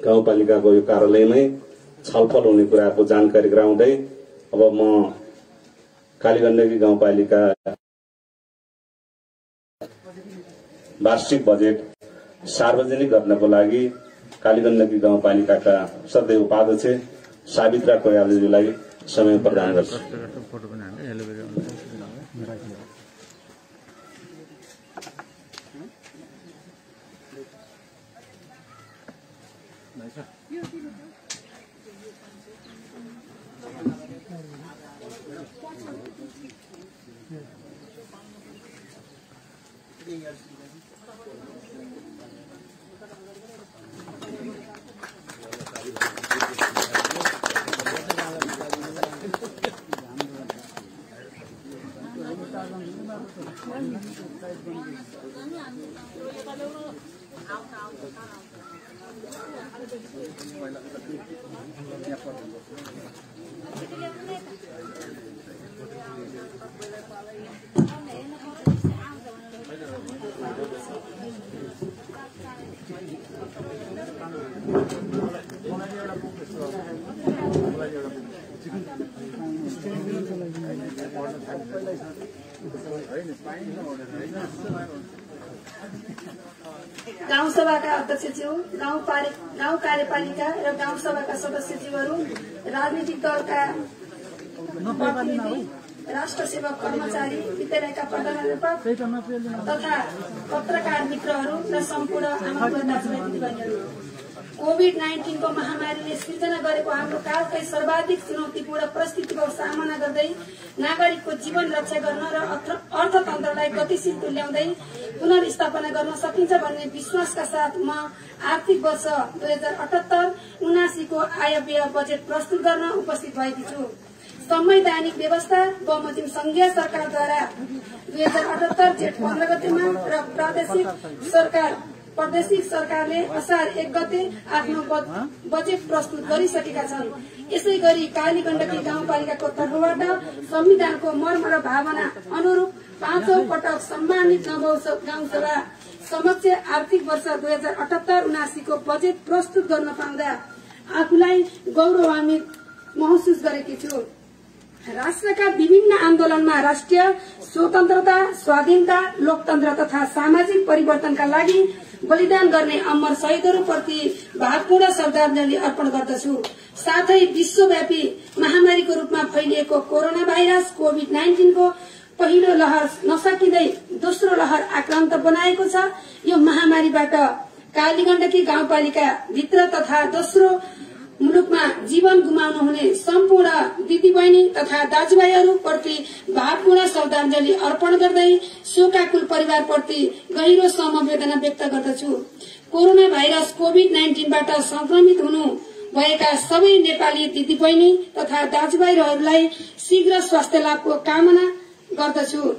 गाउँपालिकाको यो कार्यालयमै छलफल हुने कुराको जानकारी गराउँदै अब म कालीगण्डकी गाउँपालिका वार्षिक बजेट सार्वजनिक गर्नको लागि कालीगण्डकी गाउँपालिकाका सदस्य उपाध्यक्ष सावित्रा कोइरालाज्यूलाई समय प्रदान गर्छु। गाउँसभाका अध्यक्षज्यू, गाउँ कार्यपालिका र गाउँसभाका सदस्यज्यूहरू, राजनीतिक दलका प्रतिनिधि, राष्ट्र सेवक कर्मचारी, विद्यालयका प्रधानाध्यापक तथा पत्रकार मित्रहरू र सम्पूर्ण आमाबुवा दाजुभाइ दिदीबहिनीहरू, कोभिड-19 को महामारीले सृजना गरेको हाम्रो कालकै सर्वाधिक चुनौतीपूर्ण परिस्थितिको सामना गर्दै नागरिकको जीवन रक्षा गर्न र अर्थतन्त्रलाई गतिशील तुल्याउँदै पुनर्स्थापना गर्न सकिन्छ भन्ने विश्वासका साथ म आर्थिक वर्ष 2078-79 को आय व्यय बजेट प्रस्तुत गर्न उपस्थित भएकी छु। संवैधानिक व्यवस्था बमोजिम संघीय सरकारद्वारा 2078 जेठ 15 गतेमा र प्रादेशिक सरकारले असार 1 गते आफ्नो बजेट प्रस्तुत गरिसकेका छन्। यसै गरी कालीगण्डकी गाउँपालिकाको तर्फबाट संविधानको मर्म र भावना अनुरूप 5औं पटक सम्मानित गाउँसभा समक्ष आर्थिक वर्ष 2078-79 को बजेट प्रस्तुत गर्न पाउँदा आफूलाई गौरवान्वित महसुस गरेकी छु। राष्ट्रका विभिन्न आन्दोलनमा राष्ट्रिय स्वतन्त्रता, स्वाधीनता, लोकतन्त्र तथा सामाजिक परिवर्तनका लागि बलिदान गर्ने अमर शहीदहरूप्रति भावपूर्ण श्रद्धाञ्जली अर्पण गर्दछु। साथै विश्वव्यापी महामारीको रूपमा फैलिएको कोरोना भाइरस कोभिड-19 को पहिलो लहर नसकिँदै दोस्रो लहर आक्रान्त बनाएको छ। यो महामारीबाट कालीगण्डकी गाउँपालिका भित्र तथा दोस्रो मुलुकमा जीवन गुमाउनु हुने सम्पूर्ण दिदीबहिनी तथा दाजुभाइहरूप्रति भावपूर्ण श्रद्धाञ्जली अर्पण गर्दै शोकाकुल परिवारप्रति गहिरो समवेदना व्यक्त गर्दछु। कोरोना भाइरस कोभिड-19बाट संक्रमित हुनु भएका सबै नेपाली दिदीबहिनी तथा दाजुभाइहरूलाई शीघ्र स्वास्थ्य लाभको कामना गर्दछु।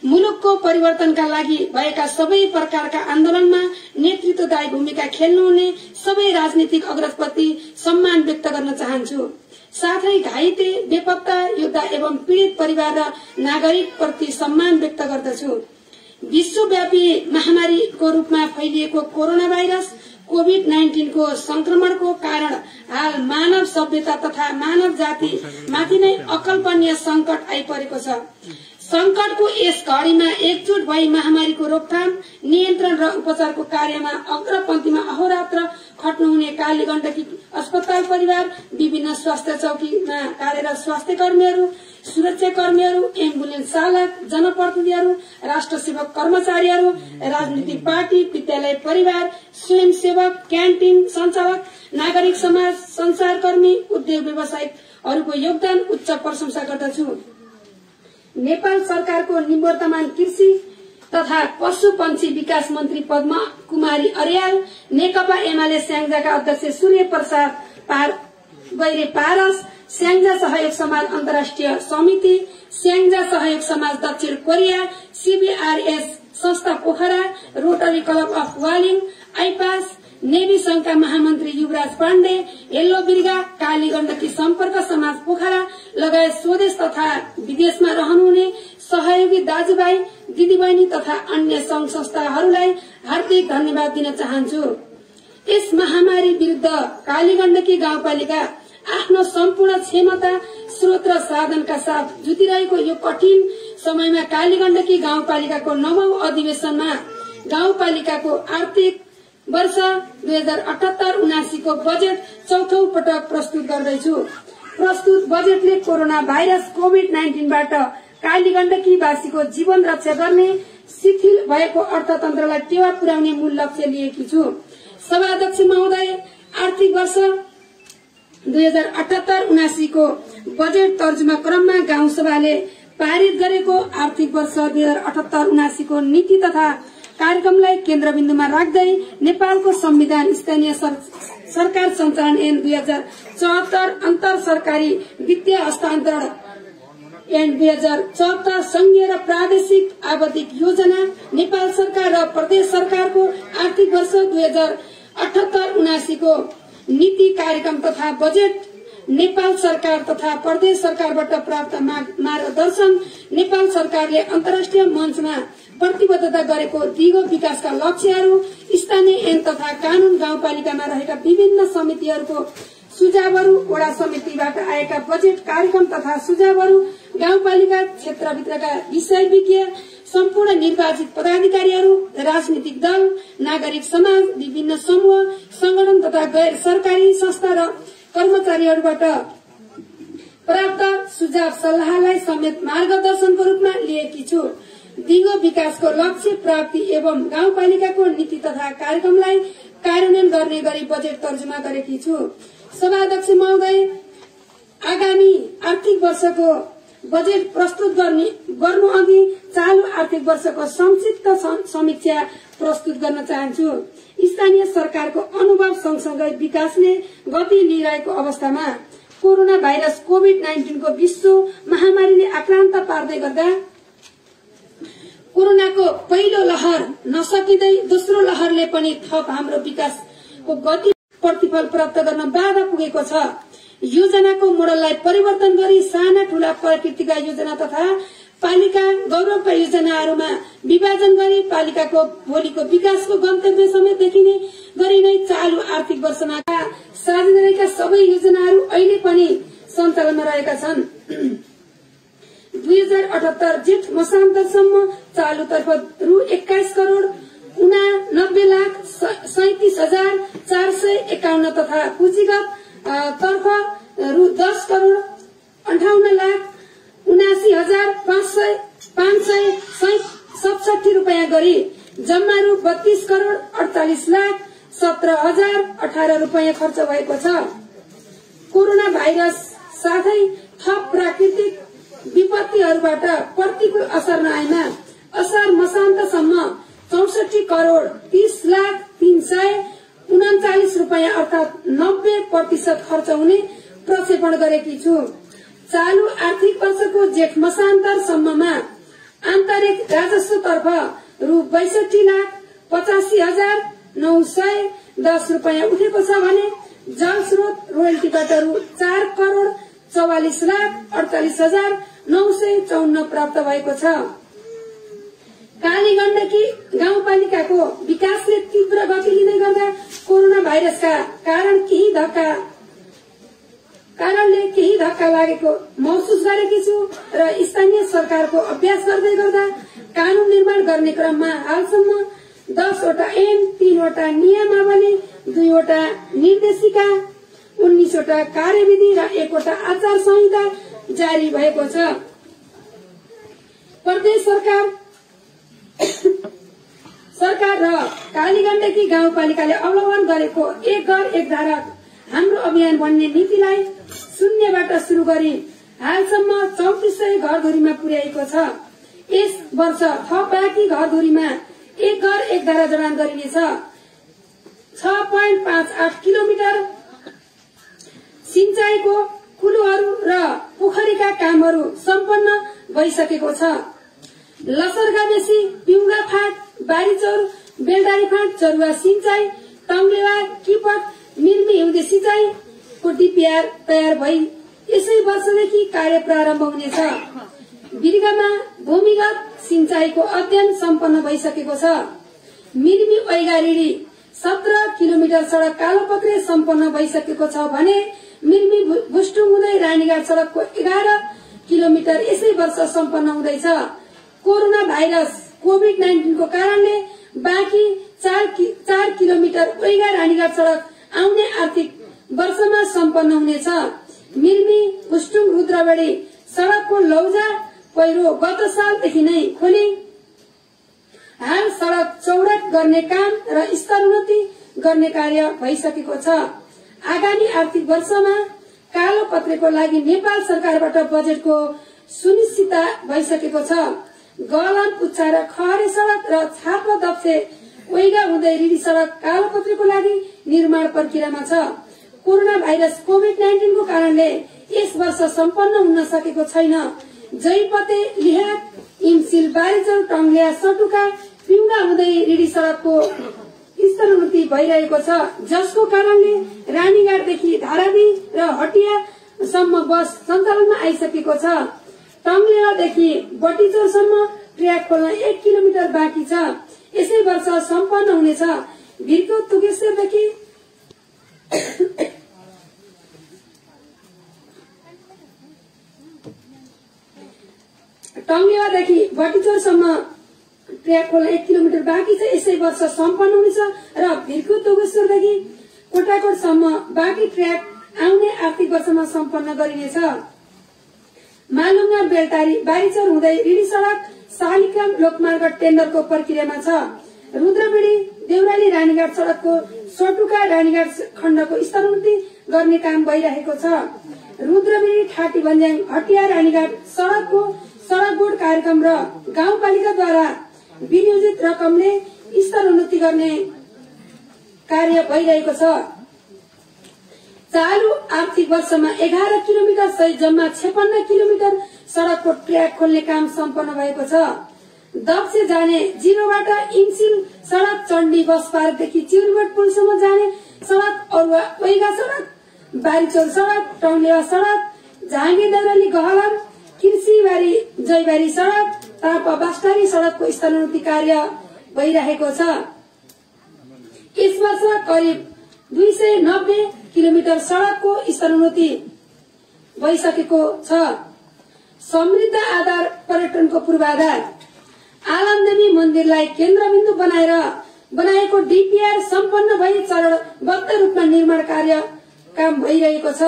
मुलुकको परिवर्तनका लागि भएका सबै प्रकारका आन्दोलनमा नेतृत्वदायी भूमिका खेल्नुहुने सबै राजनीतिक अग्रजप्रति सम्मान व्यक्त गर्न चाहन्छु। साथै घाइते, बेपत्ता योद्धा एवं पीड़ित परिवार र नागरिक प्रति सम्मान व्यक्त गर्दछु। विश्वव्यापी महामारीको रूपमा फैलिएको कोरोना भाइरस कोभिड-19 को संक्रमणको कारण हाल मानव सभ्यता तथा मानव जाति माथि नै अकल्पनीय संकट आइपरेको छ। संकटको यस घड़ीमा एकजुट भई महामारीको रोकथाम, नियन्त्रण र उपचारको कार्यमा अग्रपन्थीमा अहोरात्र खट्नुहुने कालीगण्डकी अस्पताल परिवार, विभिन्न स्वास्थ्य चौकीमा कार्यरत स्वास्थ्य कर्मीहरू, सुरक्षाकर्मीहरू, एम्बुलेन्स चालक, जनप्रतिनिधिहरू, राष्ट्र सेवक कर्मचारीहरू, राजनीतिक पार्टी, विद्यालय परिवार, स्वयंसेवक, क्यान्टिन संचालक, नागरिक समाज, संचारकर्मी, उद्योग व्यवसायीहरूको योगदान उच्च प्रशंसा गर्दछु। नेपाल सरकारको निवर्तमान कृषि तथा पशु पंक्षी विकास मन्त्री पद्मा कुमारी अर्याल, नेकपा एमाले स्याङ्जाका अध्यक्ष सूर्य प्रसाद गैरे पारस, स्याङ्जा सहयोग समाज अन्तर्राष्ट्रिय समिति, स्याङ्जा सहयोग समाज दक्षिण कोरिया, सीबीआरएस संस्था Pokhara, rotary club of Waling, Ipas, नेवी संघका महामन्त्री युवराज पाण्डे, येल्लो बिर्गा, कालीगण्डकी सम्पर्क समाज पोखरा लगायत स्वदेश तथा विदेशमा रहनुहुने सहयोगी दाजुभाइ, दिदीबहिनी तथा अन्य संघ संस्थाहरूलाई हार्दिक धन्यवाद दिन चाहन्छु। यस महामारी विरुद्ध कालीगण्डकी गाउँपालिका आफ्नो सम्पूर्ण क्षमता स्रोत र साधनका साथ जुटिरहेको यो कठिन समयमा कालीगण्डकी गाउँपालिकाको 9औं अधिवेशनमा गाउँपालिकाको आर्थिक वर्ष 2078-79 को बजेट चौथो पटक प्रस्तुत गर्दैछु। प्रस्तुत बजेटले कोरोना भाइरस कोभिड-19 बाट कालीगण्डकी वासीको जीवन रक्षा गर्ने शिथिल भएको अर्थतन्त्रलाई टेवा पुर्याउने मूल लक्ष्य लिएकी छु। सभाध्यक्ष महोदय, आर्थिक वर्ष 2078-79 को बजेट तर्जुमा क्रममा गाउँ सभाले पारित गरेको आर्थिक वर्ष 2078-79 को नीति तथा कार्यक्रमलाई केन्द्रबिन्दुमा राख्दै नेपालको संविधान स्थानीय सरकार संचालन ऐन 2074 अन्तर सरकारी वित्तीय हस्तान्तरण ऐन 2074 संघीय र प्रादेशिक आवधिक योजना नेपाल सरकार र प्रदेश सरकारको आर्थिक वर्ष 2078-79 को नीति कार्यक्रम तथा बजेट नेपाल सरकार तथा प्रदेश सरकारबाट प्राप्त मार्गदर्शन नेपाल सरकारले अन्तर्राष्ट्रिय मञ्चमा प्रतिबद्धता गरेको दिगो विकासका लक्ष्यहरू स्थानीय ऐन तथा कानून गाउँपालिकामा रहेका विभिन्न समितिहरूको सुझावहरू वडा समितिबाट आएका बजेट कार्यक्रम तथा सुझावहरू गाउँपालिका क्षेत्रभित्रका विषय विज्ञ सम्पूर्ण निर्वाचित पदाधिकारीहरू राजनीतिक दल नागरिक समाज विभिन्न समूह संगठन तथा गैर सरकारी संस्था र कर्मचारीहरूबाट प्राप्त सुझाव सल्लाहलाई समेत मार्गदर्शनको रूपमा लिएकी छु। दिगो विकासको लक्ष्य प्राप्ति एवं गाउँपालिकाको नीति तथा कार्यक्रमलाई कार्यान्वयन गर्ने गरी बजेट तर्जुमा गरेकी छु। सभाध्यक्ष महोदय, आगामी आर्थिक वर्षको बजेट प्रस्तुत गर्नु अघि चालू आर्थिक वर्षको संक्षिप्त समीक्षा प्रस्तुत गर्न चाहन्छु। स्थानीय सरकारको अनुभव सँगसँगै विकासले गति लिइरहेको अवस्थामा कोरोना भाइरस कोभिड-19 को विश्व महामारीले आक्रान्त पार्दै गर्दा कोरोनाको पहिलो लहर नसकिँदै दोस्रो लहरले पनि थप हाम्रो विकासको गति प्रतिफल प्राप्त गर्न बाधा पुगेको छ। योजनाको मोडललाई परिवर्तन गरी साना ठूला प्रकृतिका योजना तथा पालिका गौरवका योजनाहरूमा विभाजन गरी पालिकाको भोलिको विकासको गन्तव्य समेत देखिने गरी नै चालू आर्थिक वर्षमा साझेदारीका सबै योजनाहरू अहिले पनि सञ्चालनमा रहेका छन्। 2078 जेठ मसान्तसम्म चालूतर्फ रु 21 करोड़ 89,37,451 तथा पुँजीगत तर्फ रु 10 करोड़ 58,79,567 रूपियाँ गरी जम्मा रु 32 करोड़ 48,17,018 रूपियाँ खर्च भएको छ। कोरोना भाइरस साथै थप प्राकृतिक विपत्तिहरूबाट प्रतिकूल असर नआएमा असार मसान्तसम्म 64 करोड़ 30,03,39 रूपियाँ अर्थात 90% खर्च हुने प्रक्षेपण गरेकी छु। चालू आर्थिक वर्षको जेठ मसान्तसम्ममा आन्तरिक राजस्व तर्फ रु 62,85,910 रूपियाँ उठेको छ भने जल स्रोत रोयल्टीबाट रु 4 करोड़ 44,48,954 प्राप्त भएको छ। कालीगण्डकी गाउँपालिकाको विकासले तीव्र गति लिँदै गर्दा कोरोना भाइरसका कारणले केही धक्का लागेको महसुस गरेकी छु र स्थानीय सरकारको अभ्यास गर्दै गर्दा कानून निर्माण गर्ने क्रममा हालसम्म 10 वटा ऐन, 3 वटा नियमावली, 2 वटा निर्देशिका, 19 वटा कार्यविधि र 1 वटा आचार संहिता जारी भएको छ। प्रदेश सरकार र कालीगण्डकी गाउँपालिकाले अवलम्बन गरेको एक घर एक धारा हाम्रो अभियान भन्ने नीतिलाई शून्यबाट शुरू गरी हालसम्म 3400 घरधुरीमा पुर्याएको छ। यस वर्ष थप बाँकी घरधुरीमा एक घर एक धारा जडान गरिनेछ। 6.58 किलोमिटर सिंचाईको कुलोहरू र पोखरीका कामहरू सम्पन्न भइसकेको छ। लसरगाबेसी, पिउगा फाँट, बारीचौर, बेलडारी फाँट, चरुवा सिंचाई, टम्लेवा, किपट, मिर्मी हिउँदे सिंचाईको डिपिआर तयार भई यसै वर्षदेखि कार्य प्रारम्भ हुनेछ। बिर्गामा भूमिगत सिंचाईको अध्ययन सम्पन्न भइसकेको छ। मिर्मी ऐगारिडी 17 किलोमिटर सड़क कालोपत्रे सम्पन्न भइसकेको छ भने मिल्मी बुस्टुङ हुँदै रानीघाट सड़कको 11 किलोमिटर यसै वर्ष सम्पन्न हुँदैछ। कोरोना भाइरस कोभिड-19 को कारणले बाँकी 4 किलोमिटर ओइगा रानीघाट सड़क आउने आर्थिक वर्षमा सम्पन्न हुनेछ। मिल्मी बुस्टुङ रुद्रबडी सड़कको लौजा पहिरो गत सालदेखि नै खोली हाल सड़क चौडा गर्ने काम र स्तरोन्नति गर्ने कार्य भइसकेको छ। आगामी आर्थिक वर्षमा कालोपत्रेको लागि नेपाल सरकारबाट बजेटको सुनिश्चितता भइसकेको छ। गलाम पुच्छा र खहरे सड़क र छापा दप्से ओइगा हुँदै रिडी सड़क कालोपत्रेको लागि निर्माण प्रक्रियामा छ। कोरोना भाइरस कोभिड-19 को कारणले यस वर्ष सम्पन्न हुन सकेको छैन। जयपते लिहाट इमसिल बारीचौर टंगलिया सटुका पिउडा हुँदै रिडी सड़कको स्तरोन्नति भइरहेको छ, जसको कारणले रानीघाटदेखि धारावी र हटियासम्म बस सञ्चालनमा आइसकेको छ। टंगलियादेखि बटीचौरसम्म ट्र्याक खोल्न 1 किलोमिटर बाँकी छ, यसै वर्ष सम्पन्न हुनेछ। भिरको तुगेश्वरदेखि टंगलियादेखि बटीचौरसम्म ट्र्याक खोल्न 1 किलोमिटर बाँकी छ, यसै वर्ष सम्पन्न हुनेछ र भिरको तुगेश्वरदेखि कोटाकोटसम्म बाँकी ट्र्याक आउने आर्थिक वर्षमा सम्पन्न गरिनेछ। मालुङा बेलटारी बारीचौर हुँदै रिडी सड़क शालिग्राम लोकमार्ग टेन्डरको प्रक्रियामा छ। रुद्रबेडी देउराली रानीघाट सड़कको सटुका रानीघाट खण्डको स्तरोन्नति गर्ने काम भइरहेको छ। रुद्रबेडी ठाटी भन्ज्याङ हटिया रानीघाट सड़कको सड़क बोर्ड कार्यक्रम र गाउँपालिकाद्वारा विनियोजित रकमले स्तरोन्नति गर्ने कार्य भइरहेको छ। चालू आर्थिक वर्षमा 11 किलोमिटर सहित जम्मा 56 किलोमिटर सड़कको ट्र्याक खोल्ने काम सम्पन्न भएको छ। दक्ष जाने जिरोबाट इन्सिल सड़क चण्डी बस पार्कदेखि चिउरीबाट पुलसम्म जाने सड़क अरुवा ओइगा सड़क बारीचौर सड़क टंगलिया सड़क झाँगे देउराली गहलाम कृषिबारी जयबारी सड़क तापा बास्टारी सड़कको स्तरोन्नति कार्य भइरहेको छ। यस वर्ष करिब 290 किलोमिटर सड़कको स्तरोन्नति भइसकेको छ। समृद्ध आधार पर्यटनको पूर्वाधार आलमदेवी मन्दिरलाई केन्द्रबिन्दु बनाएर बनाएको डीपीआर सम्पन्न भई चरणबद्ध रूपमा निर्माण कार्य काम भइरहेको छ।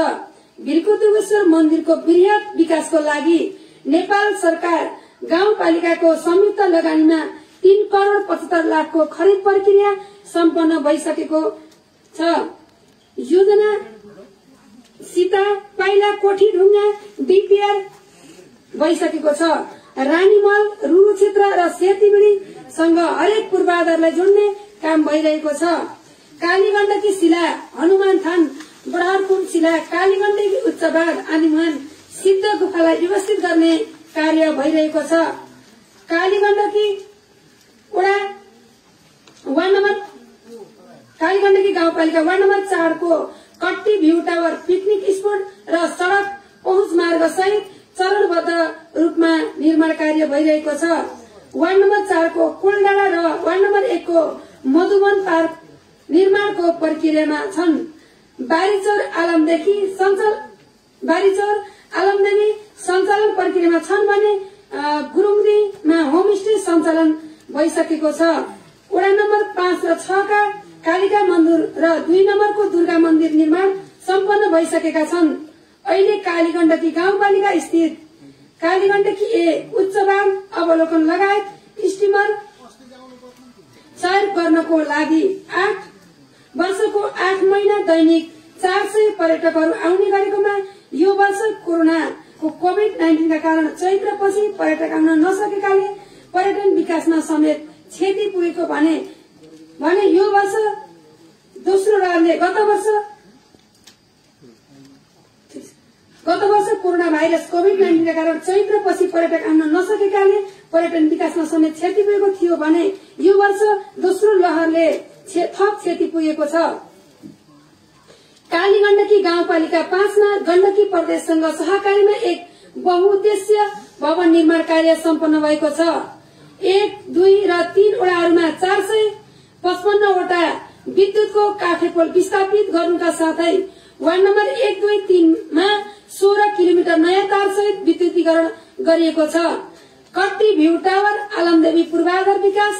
भिरको तुगेश्वर मन्दिरको बृहत विकासको लागि नेपाल सरकार गाउँपालिकाको संयुक्त लगानीमा 3 करोड़ 75 लाखको खरिद प्रक्रिया सम्पन्न भइसकेको छ। योजना सीता पाइला कोठी ढुङ्गा डीपीआर भइसकेको छ। रानीमल रुरु क्षेत्र र सेतीबिडीसँग हरेक पूर्वाधारलाई जोड्ने काम भइरहेको छ। कालीगण्डकी शिला हनुमान थान बडारपुर शिला कालीगण्डकी उच्चबाग आदिमान सिद्ध गुफालाई व्यवस्थित गर्ने कार्य भइरहेको छ। कालीगण्डकी वडा वार्ड नम्बर कालीगण्डकी गाउँपालिका वार्ड नम्बर 4 को कट्टी भ्यू टावर पिकनिक स्पोट र सड़क पहुँच मार्ग सहित चरणबद्ध रूपमा निर्माण कार्य भइरहेको छ। वार्ड नम्बर 4 को कोलडाँडा र वार्ड नम्बर 1 को मधुवन पार्क निर्माणको प्रक्रियामा छन्। बारीचौर आलमदेवी सञ्चालन प्रक्रियामा छन् भने गुरुङदीमा होमस्टे सञ्चालन भइसकेको छ। वडा नम्बर 5 र 6 का कालिका मन्दिर र 2 नम्बरको दुर्गा मन्दिर निर्माण सम्पन्न भइसकेका छन्। अहिले कालीगण्डकी गाउँपालिका स्थित कालीगण्डकी उच्चबाग अवलोकन लगायत स्टिमर सवार गर्नको लागि 8 वर्षको 8 महिना दैनिक 400 पर्यटकहरू आउने गरेकोमा यो वर्ष कोरोनाको कोभिड-19 का कारण चैत्रपछि पर्यटक आउन नसकेकाले पर्यटन विकासमा समेत क्षति पुगेको भने यो वर्ष दोस्रो लहरले गत वर्ष कोरोना भाइरस कोभिड-19 का कारण चैत्रपछि पर्यटक आउन नसकेकाले पर्यटन विकासमा समेत क्षति पुगेको थियो भने यो वर्ष दोस्रो लहरले थप क्षति पुगेको छ। कालीगण्डकी गाउँपालिका 5 मा गण्डकी प्रदेशसँग सहकारीमा एक बहुउद्देश्य भवन निर्माण कार्य सम्पन्न भएको छ। 1, 2 र 3 वडाहरूमा 455 वटा विद्युतको काठे पोल विस्थापित गर्नुका साथै वार्ड नम्बर 1, 2, 3 मा 16 किलोमिटर नयाँ तार सहित विद्युतीकरण गरिएको छ। कट्टी भ्यू टावर, आलमदेवी पूर्वाधार विकास,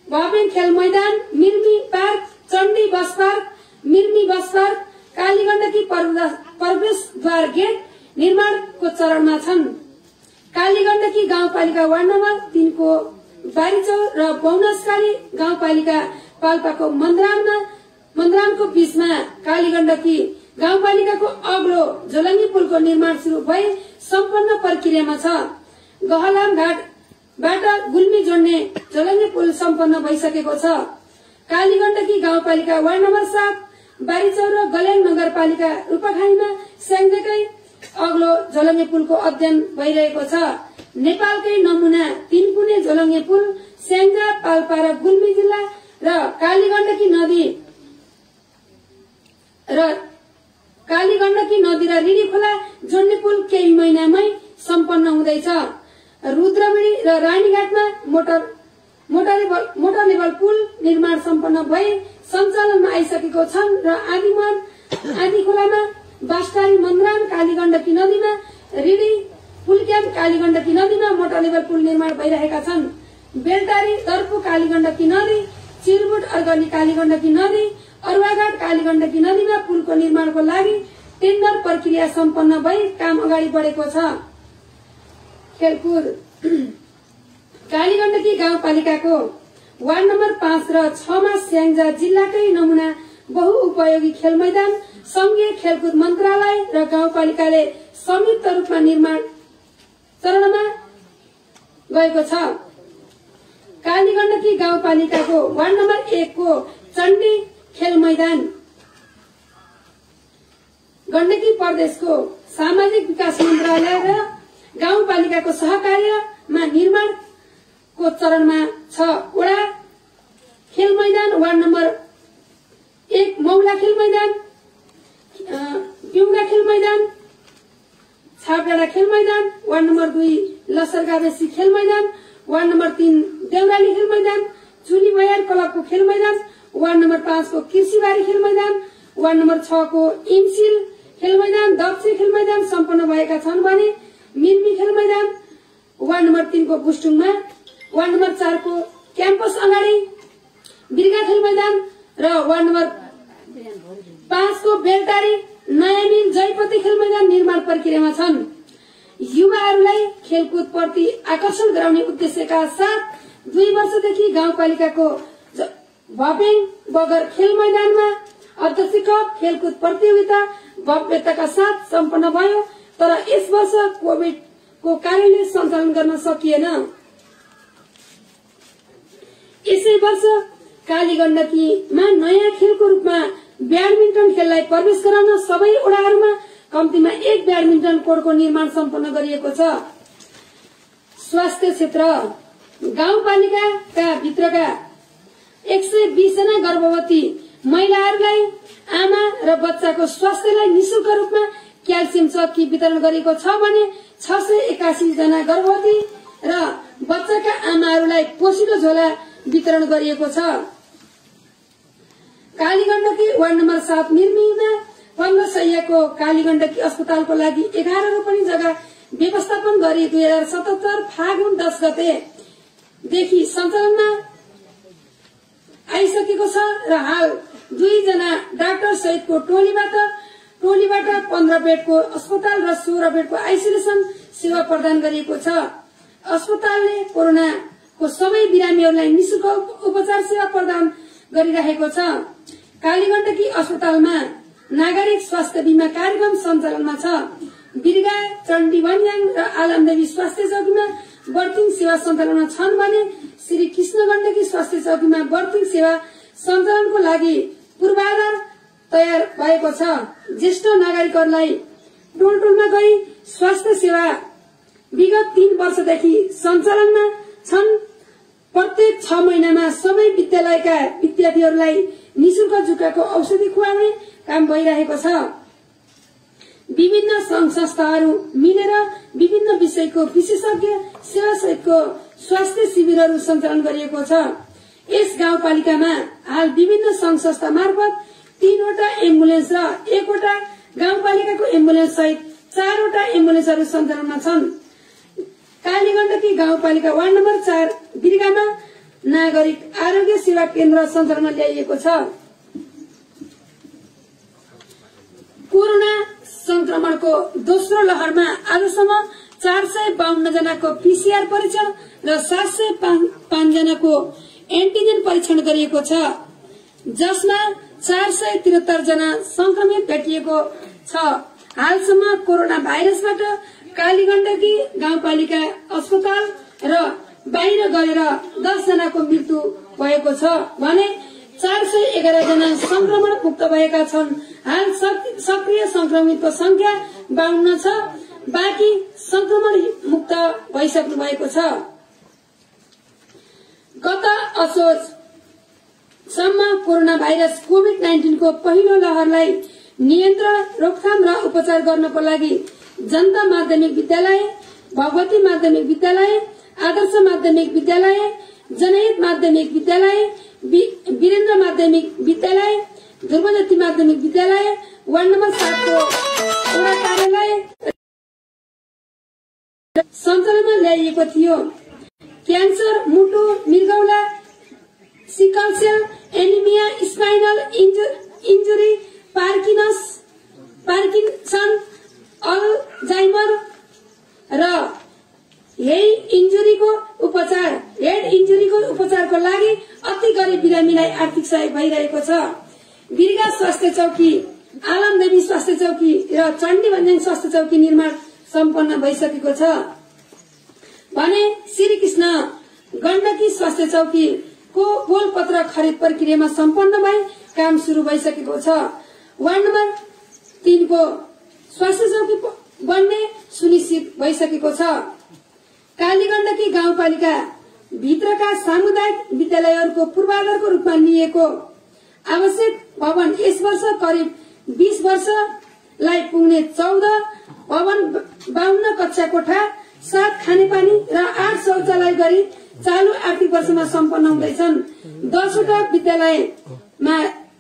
भव्य खेल मैदान, Mirmi park, Chandi bus park, Mirmi bus park, Kaligandaki प्रवेशद्वार गेट निर्माणको चरणमा छन्। कालीगण्डकी गाउँपालिका वार्ड नम्बर 3 को बारीचौर र बौनसकाली गाउँपालिका पाल्पाको मन्द्रानको बीचमा कालीगण्डकी गाउँपालिकाको अग्लो झोलङ्गी पुलको निर्माण शुरू भई सम्पन्न प्रक्रियामा छ। गहलाम घाटबाट गुल्मी जोड्ने झोलङ्गी पुल सम्पन्न भइसकेको छ। कालीगण्डकी गाउँपालिका वार्ड नम्बर 7 बारीचौर र गल्याङ नगरपालिका रूपाखानीमा स्याङ्जेकै अग्लो झोलङ्गे पुलको अध्ययन भइरहेको छ। नेपालकै नमुना 3 कुने झोलङ्गे पुल स्याङ्जा, पाल्पा र गुल्मी जिल्ला र कालीगण्डकी नदी र रिडी खोला जोड्ने पुल केही महिनामै सम्पन्न हुँदैछ। रुद्रबिडी र रानीघाटमा मोटर लेभल पुल निर्माण सम्पन्न भई सञ्चालनमा आइसकेको छन् र आदि खोलामा बास्टारी मन्द्रान कालीगण्डकी नदीमा रिडी पुल क्याम्प कालीगण्डकी नदीमा मोटर लेभल पुल निर्माण भइरहेका छन्। बेलटारी दर्पु कालीगण्डकी नदी, चिरबुट अर्गनी कालीगण्डकी नदी, अरुवाघाट कालीगण्डकी नदीमा पुलको निर्माणको लागि टेन्डर प्रक्रिया सम्पन्न भई काम अगाडि बढेको छ। खेलकुद कालीगण्डकी गाउँपालिकाको वार्ड नम्बर 5 र 6 मा स्याङ्जा जिल्लाकै नमुना बहुउपयोगी खेल मैदान संघीय खेलकुद मन्त्रालय र गाउँपालिकाले संयुक्त रूपमा निर्माण चरणमा गएको छ। कालीगण्डकी गाउँपालिकाको वार्ड नम्बर 1 को चण्डी खेल मैदान गण्डकी प्रदेशको सामाजिक विकास मन्त्रालय र गाउँपालिकाको सहकार्यमा निर्माणको चरणमा छ। वडा खेल मैदान वार्ड नम्बर 1 मौला खेल मैदान, पिउगा खेल मैदान, छापडाँडा खेल मैदान, वार्ड नम्बर 2 लसरगावेसी खेल मैदान, वार्ड नम्बर 3 देउराली खेल मैदान, चुली बयार क्लबको खेल मैदान, वार्ड नम्बर 5 को कृषिबारी खेल मैदान, वार्ड नम्बर 6 को इमसिल खेल मैदान, दक्षिण खेल मैदान सम्पन्न भएका छन् भने मिर्मी खेल मैदान वार्ड नम्बर 3 को बुस्टुङमा, वार्ड नम्बर 4 को क्याम्पस अगाडि बिर्गा खेल मैदान र वार्ड नम्बर 5 को बेलटारी नयाँ मिल जयपति खेल मैदान निर्माण प्रक्रियामा छन्। युवाहरूलाई खेलकुद प्रति आकर्षण गराउने उद्देश्यका साथ 2 वर्षदेखि गाउँपालिकाको भपेङ बगर खेल मैदानमा अध्यक्ष कप खेलकुद प्रतियोगिता भव्यताका साथ सम्पन्न भयो, तर यस वर्ष कोभिडको कारणले सञ्चालन गर्न सकिएन। यसै वर्ष कालीगण्डकीमा नयाँ खेलको रूपमा ब्याडमिन्टन खेललाई प्रवेश गराउन सबै वडाहरूमा कम्तीमा 1 ब्याडमिन्टन कोर्टको निर्माण सम्पन्न गरिएको छ। स्वास्थ्य क्षेत्र गाउँपालिकाका भित्रका 120 जना गर्भवती महिलाहरूलाई आमा र बच्चाको स्वास्थ्यलाई निशुल्क रूपमा क्याल्सियम चक्की वितरण गरिएको छ भने 681 जना गर्भवती र बच्चाका आमाहरूलाई पोषिलो झोला वितरण गरिएको छ। कालीगण्डकी वार्ड नम्बर 7 मिर्मीमा 15 शय्याको कालीगण्डकी अस्पतालको लागि 11 रोपनी जग्गा व्यवस्थापन गरी 2077 फागुन 10 गतेदेखि सञ्चालनमा आइसकेको छ र हाल 2 जना डाक्टर सहितको टोलीबाट 15 बेडको अस्पताल र 16 बेडको आइसोलेसन सेवा प्रदान गरिएको छ। अस्पतालले कोरोनाको सबै बिरामीहरूलाई निशुल्क उपचार सेवा प्रदान गरिरहेको छ। कालीगण्डकी अस्पतालमा नागरिक स्वास्थ्य बीमा कार्यक्रम सञ्चालनमा छ। बिर्गा, चण्डी वन्याङ र आलमदेवी स्वास्थ्य चौकीमा बर्थिङ सेवा सञ्चालनमा छन् भने श्री कृष्णगण्डकी स्वास्थ्य चौकीमा बर्थिङ सेवा सञ्चालनको लागि पूर्वाधार तयार भएको छ। ज्येष्ठ नागरिकहरूलाई टोलटोलमा गई स्वास्थ्य सेवा विगत 3 वर्षदेखि सञ्चालनमा छन्। प्रत्येक 6 महिनामा सबै विद्यालयका विद्यार्थीहरूलाई निशुल्क जुकाको औषधि खुवाउने काम भइरहेको छ। विभिन्न संघ संस्थाहरू मिलेर विभिन्न विषयको विशेषज्ञ सेवा सहितको स्वास्थ्य शिविरहरू सञ्चालन गरिएको छ। यस गाउँपालिकामा हाल विभिन्न संघ संस्था मार्फत 3वटा एम्बुलेन्स र 1वटा गाउँपालिकाको एम्बुलेन्स सहित 4वटा एम्बुलेन्सहरू सञ्चालनमा छन्। कालीगण्डकी गाउँपालिका वार्ड नम्बर 4 बिर्गामा नागरिक आरोग्य सेवा केन्द्र सञ्चालनमा ल्याइएको छ। कोरोना संक्रमणको दोस्रो लहरमा आजसम्म 452 जनाको पीसीआर परीक्षण र 705 जनाको एन्टिजेन परीक्षण गरिएको छ, जसमा 473 जना संक्रमित भेटिएको छ। हालसम्म कोरोना भाइरसबाट कालीगण्डकी गाउँपालिका अस्पताल र बाहिर गएर 10 जनाको मृत्यु भएको छ भने 411 जना संक्रमण मुक्त भएका छन्। हाल सक्रिय संक्रमितको संख्या 52 छ, बाँकी संक्रमण मुक्त भइसक्नु भएको छ। गत असोजसम्म कोरोना भाइरस कोभिड-19 को पहिलो लहरलाई नियन्त्रण, रोकथाम र उपचार गर्नको लागि जनता माध्यमिक विद्यालय, भगवती माध्यमिक विद्यालय, आदर्श माध्यमिक विद्यालय, जनहित माध्यमिक विद्यालय, वीरेन्द्र माध्यमिक विद्यालय, ध्रुवज्योति माध्यमिक विद्यालय, वार्ड नम्बर 7 को वडा कार्यालय सञ्चालनमा ल्याइएको थियो। क्यान्सर, मुटु, मृगौला, sickle cell, anaemia, spinal injury, Parkinson, Alzheimer र हेड इन्जुरीको उपचारको लागि अति गरिब बिरामीलाई आर्थिक सहयोग भइरहेको छ। बिर्गा स्वास्थ्य चौकी, आलमदेवी स्वास्थ्य चौकी र चण्डी भन्ज्याङ स्वास्थ्य चौकी निर्माण सम्पन्न भइसकेको छ भने श्रीकृष्ण गण्डकी स्वास्थ्य चौकी को गोलपत्र खरिद प्रक्रियामा सम्पन्न भई काम शुरू भइसकेको छ। वार्ड नम्बर 3 को स्वास्थ्य चौकी बन्ने सुनिश्चित भइसकेको छ। कालीगण्डकी गाउँपालिका भित्रका सामुदायिक विद्यालयहरूको पूर्वाधारको रूपमा लिएको आवश्यक भवन यस वर्ष करिब 20 वर्षलाई पुग्ने 14 भवन, 52 कक्षा कोठा, 7 खानेपानी र 8 शौचालय गरी चालू आर्थिक वर्षमा सम्पन्न हुँदैछन्। 10वटा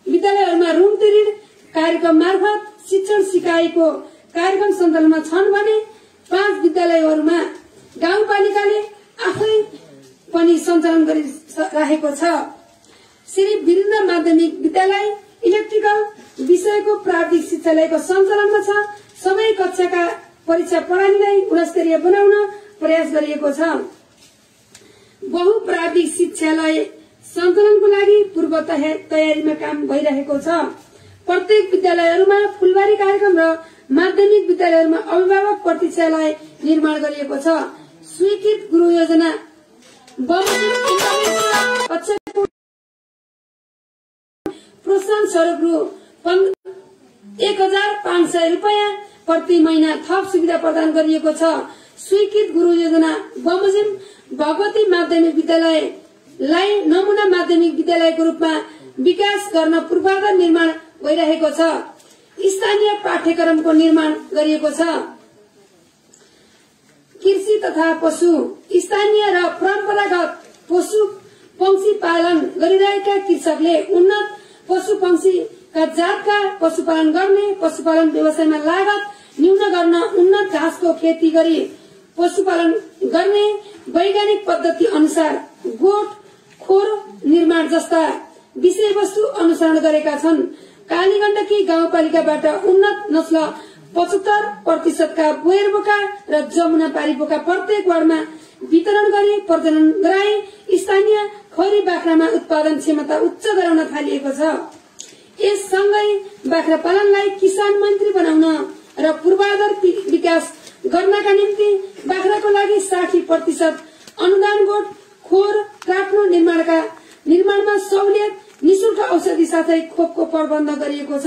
विद्यालयहरूमा रुम टु रिड कार्यक्रम मार्फत शिक्षण सिकाइको कार्यक्रम सञ्चालनमा छन् भने 5 विद्यालयहरूमा गाउँपालिकाले आफै पनि सञ्चालन गरिराखेको छ। श्री वीरेन्द्र माध्यमिक विद्यालय इलेक्ट्रिकल विषयको प्राविधिक शिक्षालयको सञ्चालनमा छ। सबै कक्षाका परीक्षा प्रणालीलाई गुणस्तरीय बनाउन प्रयास गरिएको छ। बहुप्राविधिक शिक्षालय सञ्चालनको लागि पूर्व तयारीमा काम भइरहेको छ। प्रत्येक विद्यालयहरूमा फुलबारी कार्यक्रम र माध्यमिक विद्यालयहरूमा अभिभावक प्रतीक्षालय निर्माण गरिएको छ। स्वीकृत गुरु योजना प्रोत्साहन स्वरूप रु 1500 रुपियाँ प्रति महिना थप सुविधा प्रदान गरिएको छ। स्वीकृत गुरु योजना बमोजिम भगवती माध्यमिक विद्यालयलाई नमूना माध्यमिक विद्यालयको रूपमा विकास गर्न पूर्वाधार निर्माण भइरहेको छ। स्थानीय पाठ्यक्रमको निर्माण गरिएको छ। कृषि तथा पशु, स्थानीय र परम्परागत पशु पंक्षी पालन गरिरहेका कृषकले उन्नत पशु पंक्षीका जातका पशुपालन गर्ने, पशुपालन व्यवसायमा लागत न्यून गर्न, उन्नत घाँसको खेती गरी पशुपालन गर्ने, वैज्ञानिक पद्धति अनुसार गोठ खोर निर्माण जस्ता विषयवस्तु अनुसरण गरेका छन्। कालीगण्डकी गाउँपालिकाबाट उन्नत नस्ल 75% का बोयर बोका र जमुना पारी बोका प्रत्येक वार्डमा वितरण गरी प्रजनन गराई स्थानीय खरी बाख्रामा उत्पादन क्षमता उच्च गराउन थालिएको छ। यससँगै बाख्रा पालनलाई किसान मन्त्री बनाउन र पूर्वाधार विकास गर्नका निम्ति बाख्राको लागि 60% अनुदान गोठ खोर काट्नु निर्माणमा सहुलियत, निशुल्क औषधि साथै खोपको प्रबन्ध गरिएको छ।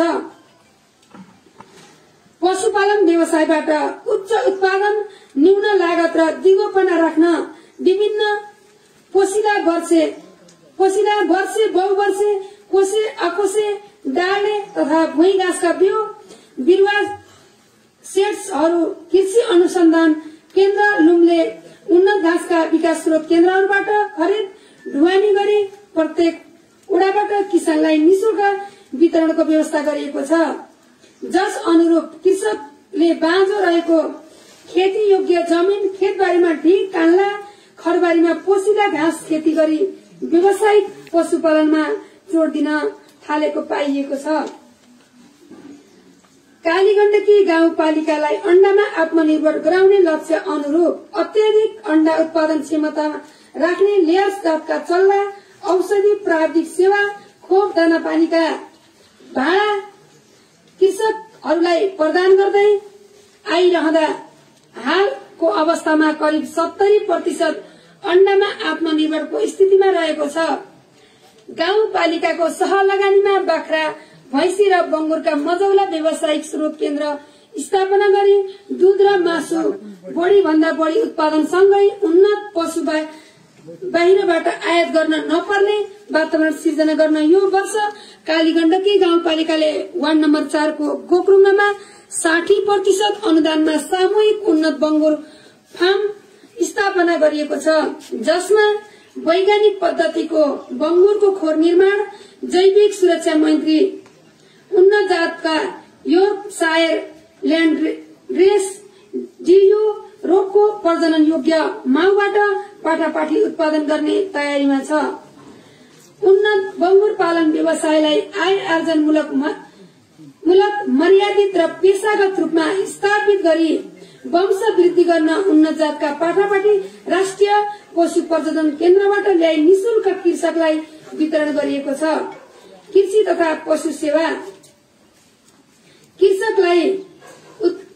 पशुपालन व्यवसायबाट उच्च उत्पादन, न्यून लागत र दिगोपना राख्न विभिन्न पोसिला वर्षे, बहुवर्षे, कोसे, अकोसे, डाले तथा भुइँ घाँसका बिरुवा सेट्सहरू कृषि अनुसन्धान केन्द्र लुम्ले उन्नत घाँसका विकास स्रोत केन्द्रहरूबाट खरिद ढुवानी गरी प्रत्येक वडाबाट किसानलाई निशुल्क वितरणको व्यवस्था गरिएको छ, जस अनुरूप कृषकले बाँझो रहेको खेती योग्य जमिन खेतबारीमा ढिक कान्ला, खरबारीमा पोसिला घाँस खेती गरी व्यावसायिक पशुपालनमा जोड दिन थालेको पाइएको छ। कालीगण्डकी गाउँपालिकालाई अण्डामा आत्मनिर्भर गराउने लक्ष्य अनुरूप अत्याधिक अण्डा उत्पादन क्षमता राख्ने लेयर्स जातका चल्ला, औषधि प्राविधिक सेवा, खोप दाना पानीका भाडा कृषकहरूलाई प्रदान गर्दै आइरहँदा हालको अवस्थामा करिब 70% अण्डामा आत्मनिर्भरको स्थितिमा रहेको छ। गाउँपालिकाको सहलगानीमा बाख्रा, भैँसी र बंगुरका मजौला व्यावसायिक स्रोत केन्द्र स्थापना गरी दूध र मासु बढी भन्दा बढी उत्पादन सँगै उन्नत पशु बाहिरबाट आयात गर्न नपर्ने वातावरण सिर्जना गर्न यो वर्ष कालीगण्डकी गाउँपालिकाले वार्ड नम्बर 4 को गोकरुङमा 60% अनुदानमा सामूहिक उन्नत बंगुर फार्म स्थापना गरिएको छ, जसमा वैज्ञानिक पद्धतिको बंगुरको खोर निर्माण, जैविक सुरक्षा मैत्री, उन्नत जातका योर्कशायर ल्यान्ड्रेस जीयू रोगको प्रजनन योग्य माउबाट पाठापाठी उत्पादन गर्ने तयारीमा छ। उन्नत बंगुर पालन व्यवसायलाई आय आर्जन मूलक मर्यादित र पेशागत रूपमा स्थापित गरी वंश वृद्धि गर्न उन्नत जातका पाठापाठी राष्ट्रिय पशु प्रजनन केन्द्रबाट ल्याई निशुल्क कृषकलाई वितरण गरिएको छ। कृषि तथा पशु सेवा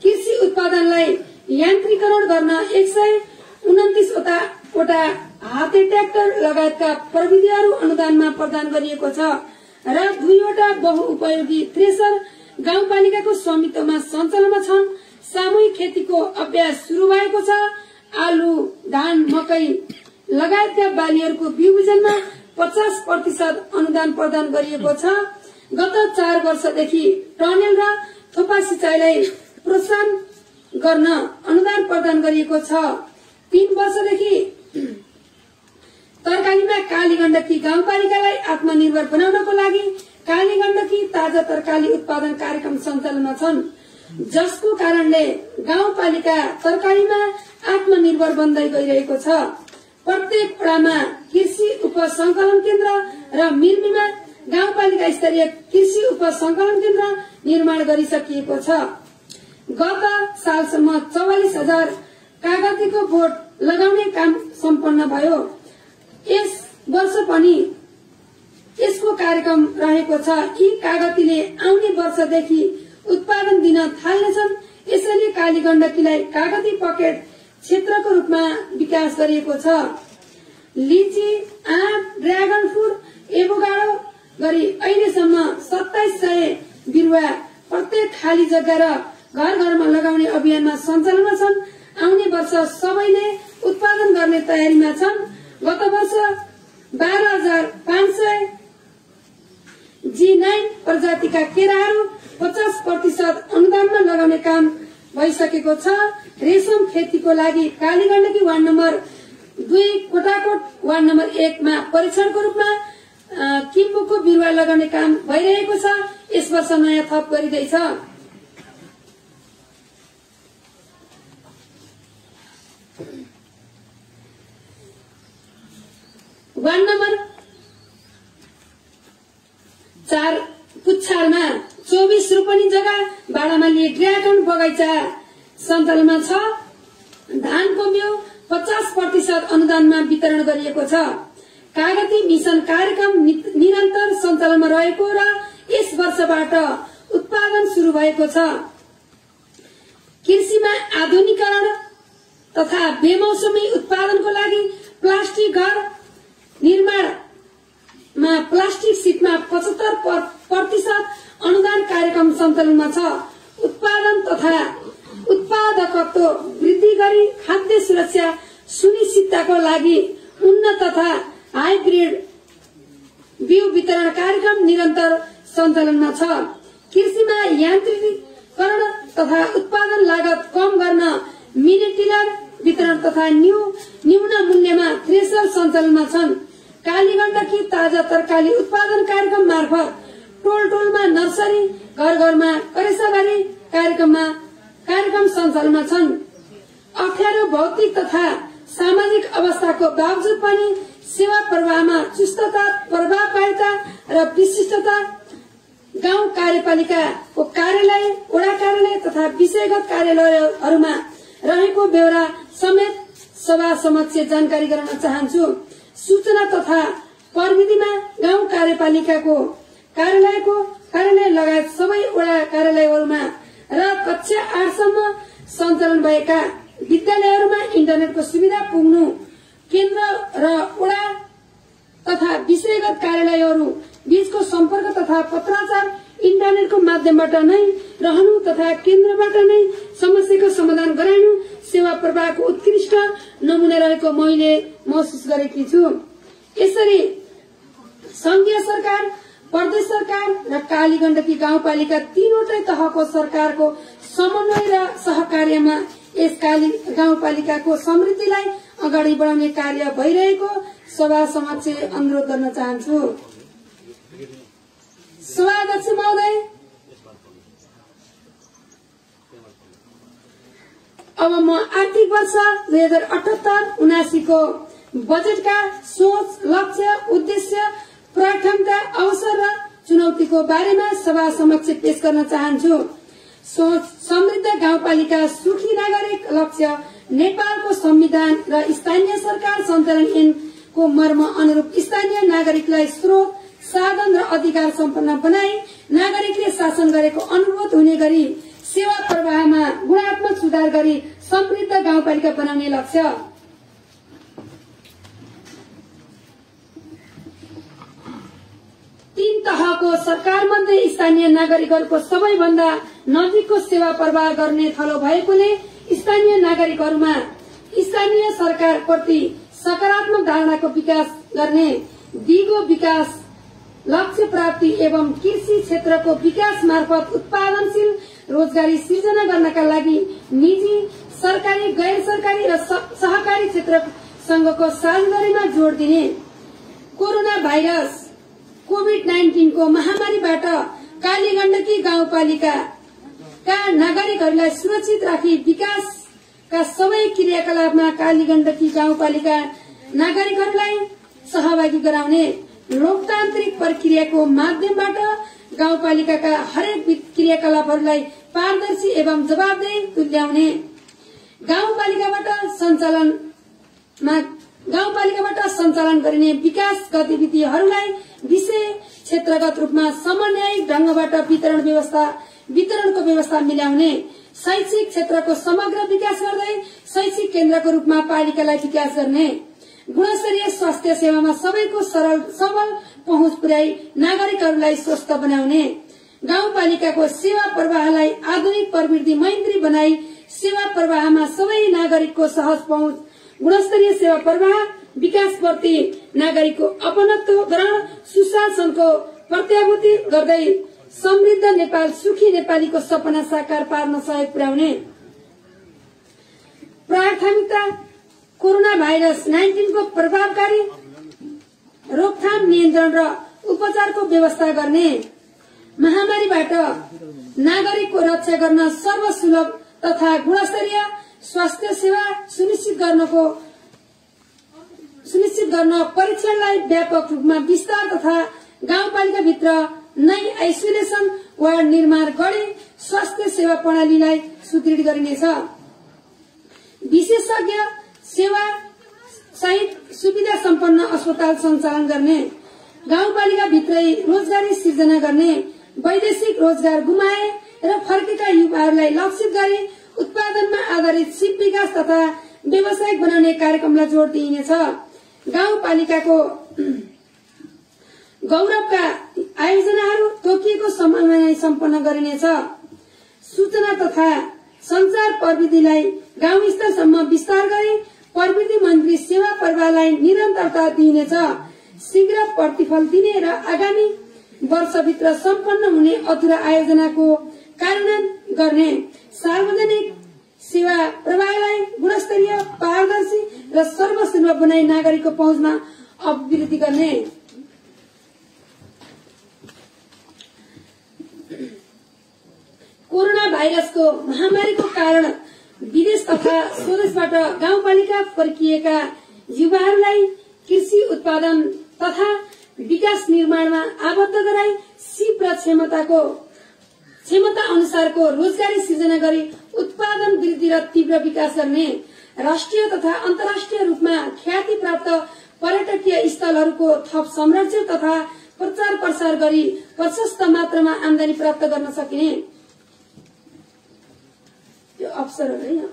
कृषि उत्पादनलाई यान्त्रिकरण गर्न 129 वटा हाते ट्र्याक्टर लगायतका प्रविधिहरू अनुदानमा प्रदान गरिएको छ र 2 वटा बहुउपयोगी थ्रेसर गाउँपालिकाको स्वामित्वमा सञ्चालनमा छन्। सामूहिक खेतीको अभ्यास शुरू भएको छ। आलु, धान, मकै लगायतका बालीहरूको बिउ बिजनमा 50% अनुदान प्रदान गरिएको छ। गत 4 वर्षदेखि टनेल र थोपा सिंचाइलाई प्रोत्साहन गर्न अनुदान प्रदान गरिएको छ। 3 वर्षदेखि तरकारीमा कालीगण्डकी गाउँपालिकालाई आत्मनिर्भर बनाउनको लागि कालीगण्डकी ताजा तरकारी उत्पादन कार्यक्रम सञ्चालनमा छन्, जसको कारणले गाउँपालिका तरकारीमा आत्मनिर्भर बन्दै गइरहेको छ। प्रत्येक वडामा कृषि उपसंकलन केन्द्र र मिर्मीमा गाउँपालिका स्तरीय कृषि उपसंकलन केन्द्र निर्माण गरिसकिएको छ। गत सालसम्म 44,000 कागतीको बोट लगाउने काम सम्पन्न भयो। यस वर्ष पनि यसको कार्यक्रम रहेको छ। यी कागतीले आउने वर्षदेखि उत्पादन दिन थाल्नेछन्। यसैले कालीगण्डकीलाई कागती पकेट क्षेत्रको रूपमा विकास गरिएको छ। लिची, आँप, ड्रागन फ्रुट, एभोकाडो गरी अहिलेसम्म 2700 बिरुवा प्रत्येक खाली जग्गा र घर घरमा लगाउने अभियानमा सञ्चालनमा छन्। आउने वर्ष सबैले उत्पादन गर्ने तयारीमा छन्। गत वर्ष 12,500 G9 प्रजातिका केराहरू 50% अनुदानमा लगाउने काम भइसकेको छ। रेशम खेतीको लागि Kaligandaki ward number 2 Kotakot ward number 1 मा परीक्षणको रूपमा किम्बुको बिरुवा लगाउने काम भइरहेको छ। यस वर्ष नयाँ थप गरिँदैछ। वार्ड नम्बर 4 पुच्छारमा 24 रोपनी जग्गा भाडामा लिए ड्रागन बगैँचा सञ्चालनमा छ। धानको बिउ 50% अनुदानमा वितरण गरिएको छ। कागती मिशन कार्यक्रम निरन्तर सञ्चालनमा रहेको र यस वर्षबाट उत्पादन शुरू भएको छ। कृषिमा आधुनिकीकरण तथा बेमौसमी उत्पादनको लागि प्लास्टिक घर निर्माणमा प्लास्टिक सिटमा 75% अनुदान कार्यक्रम सञ्चालनमा छ। उत्पादन तथा उत्पादकत्व वृद्धि गरी खाद्य सुरक्षा सुनिश्चितताको लागि उन्नत तथा हाइब्रिड बिउ वितरण कार्यक्रम निरन्तर सञ्चालनमा छ। कृषिमा यान्त्रिकीकरण तथा उत्पादन लागत कम गर्न मिनी टिलर वितरण तथा न्यून मूल्यमा थ्रेसर सञ्चालनमा छन्। कालीगण्डकी ताजा तरकारी उत्पादन कार्यक्रम मार्फत टोल टोलमा नर्सरी, घर घरमा करेसाबारी कार्यक्रम सञ्चालनमा छन्। अप्ठ्यारो भौतिक तथा सामाजिक अवस्थाको बावजुद पनि सेवा प्रवाहमा चुस्तता, प्रभावकारिता र विशिष्टता गाउँ कार्यपालिकाको कार्यालय, वडा कार्यालय तथा विषयगत कार्यालयहरूमा रहेको बेहोरा समेत सभा समक्ष जानकारी गराउन चाहन्छु। सूचना तथा प्रविधिमा गाउँ कार्यपालिकाको कार्यालय लगायत सबै वडा कार्यालयहरूमा र कक्षा 8 सम्म सञ्चालन भएका विद्यालयहरूमा इन्टरनेटको सुविधा पुग्नु, केन्द्र र वडा तथा विषयगत कार्यालयहरू बीचको सम्पर्क तथा पत्राचार इन्टरनेटको माध्यमबाट नै रहनु तथा केन्द्रबाट नै समस्याको समाधान गराउनु सेवा प्रवाहको उत्कृष्ट नमुना रहेको मैले महसुस गरेकी छु। यसरी संघीय सरकार, प्रदेश सरकार र कालीगण्डकी गाउँपालिका तीनवटै तहको सरकारको समन्वय र सहकार्यमा यस गाउँपालिकाको समृद्धिलाई अगाडि बढाउने कार्य भइरहेको सभा समक्ष अनुरोध गर्न चाहन्छु। सभाध्यक्ष महोदय, अब म आर्थिक वर्ष 2078-79 को बजेटका सोच, लक्ष्य, उद्देश्य, प्राथमिकता, अवसर र चुनौतीको बारेमा सभा समक्ष पेश गर्न चाहन्छु। सोच समृद्ध गाउँपालिका सुखी नागरिक, लक्ष्य नेपालको संविधान र स्थानीय सरकार सञ्चालन ऐनको मर्म अनुरूप स्थानीय नागरिकलाई स्रोत, साधन र अधिकार सम्पन्न बनाई नागरिकले शासन गरेको अनुभूत हुने गरी सेवा प्रवाहमा गुणात्मक सुधार गरी समृद्ध गाउँपालिका बनाउने लक्ष्य। तीन तहको सरकार मध्ये स्थानीय नागरिकहरूको सबैभन्दा नजिकको सेवा प्रवाह गर्ने थलो भएकोले स्थानीय नागरिकहरूमा स्थानीय सरकार प्रति सकारात्मक धारणाको विकास गर्ने, दिगो विकास लक्ष्य प्राप्ति एवं कृषि क्षेत्रको विकास मार्फत उत्पादनशील रोजगारी सिर्जना गर्नका लागि निजी, सरकारी, गैर सरकारी र सहकारी क्षेत्रसँगको साझेदारीमा जोड़ दिने, कोरोना भाइरस कोभिड-19 को महामारीबाट कालीगण्डकी गाउँपालिकाका नागरिकहरूलाई सुरक्षित राखी विकासका सबै क्रियाकलापमा कालीगण्डकी गाउँपालिका नागरिकहरूलाई सहभागी गराउने, लोकतान्त्रिक प्रक्रियाको माध्यमबाट गाउँपालिकाका हरेक क्रियाकलापहरूलाई पारदर्शी एवं जवाबदेही तुल्याउने, गाउँपालिकाबाट सञ्चालन गरिने विकास गतिविधिहरूलाई विषय क्षेत्रगत रूपमा समन्वयित ढंगबाट वितरणको व्यवस्था मिलाउने, शैक्षिक क्षेत्रको समग्र विकास गर्दै शैक्षिक केन्द्रको रूपमा पालिकालाई विकास गर्ने, गुणस्तरीय स्वास्थ्य सेवामा सबैको सरल सबल पहुँच पुर्याई नागरिकहरूलाई स्वस्थ बनाउने, गाउँपालिकाको सेवा प्रवाहलाई आधुनिक प्रविधि मैत्री बनाई सेवा प्रवाहमा सबै नागरिकको सहज पहुँच, गुणस्तरीय सेवा प्रवाह विकासप्रति नागरिकको अपनत्व ग्रहण, सुशासनको प्रत्याभूति गर्दै समृद्ध नेपाल, सुखी नेपालीको सपना साकार पार्न सहयोग पुर्याउने, प्राथमिकता कोरोना भाइरस 19 को प्रभावकारी रोकथाम, नियन्त्रण र उपचारको व्यवस्था गर्ने, महामारीबाट नागरिकको रक्षा गर्न सर्वसुलभ तथा गुणस्तरीय स्वास्थ्य सेवा सुनिश्चित गर्न परीक्षणलाई व्यापक रूपमा विस्तार तथा गाउँपालिका भित्र नै आइसोलेसन वार्ड निर्माण गरी स्वास्थ्य सेवा प्रणालीलाई सुदृढ गरिनेछ, विशेषज्ञ सेवा सहित सुविधा सम्पन्न अस्पताल सञ्चालन गर्ने, गाउँपालिका भित्रै रोजगारी सिर्जना गर्ने, वैदेशिक रोजगार गुमाए र फर्केका युवाहरूलाई लक्षित गरी उत्पादनमा आधारित सिप विकास तथा व्यावसायिक बनाउने कार्यक्रमलाई जोड़ दिइनेछ, गाउँपालिकाको गौरवका आयोजनाहरू तोकिएको समयमा नै सम्पन्न गरिनेछ, सूचना तथा संचार प्रविधिलाई गाउँ स्तरसम्म विस्तार गरी प्रविधि मन्त्री सेवा प्रवाहलाई निरन्तरता दिइनेछ, शीघ्र प्रतिफल दिने र आगामी वर्षभित्र सम्पन्न हुने अधुरा आयोजनाको कार्यान्वयन गर्ने, सार्वजनिक सेवा प्रवाहलाई गुणस्तरीय, पारदर्शी र सर्वसुलभ बनाई नागरिकको पहुँचमा अभिवृद्धि गर्ने। कोरोना भाइरसको महामारीको कारण विदेश तथा स्वदेशबाट गाउँपालिका फर्किएका युवाहरूलाई कृषि उत्पादन तथा विकास निर्माणमा आबद्ध गराई सिप र क्षमता अनुसारको रोजगारी सृजना गरी उत्पादन वृद्धि र तीव्र विकास गर्ने। राष्ट्रिय तथा अन्तर्राष्ट्रिय रूपमा ख्याति प्राप्त पर्यटकीय स्थलहरूको थप संरक्षण तथा प्रचार प्रसार गरी प्रशस्त मात्रामा आमदानी प्राप्त गर्न सकिने यो अवसरहरू है।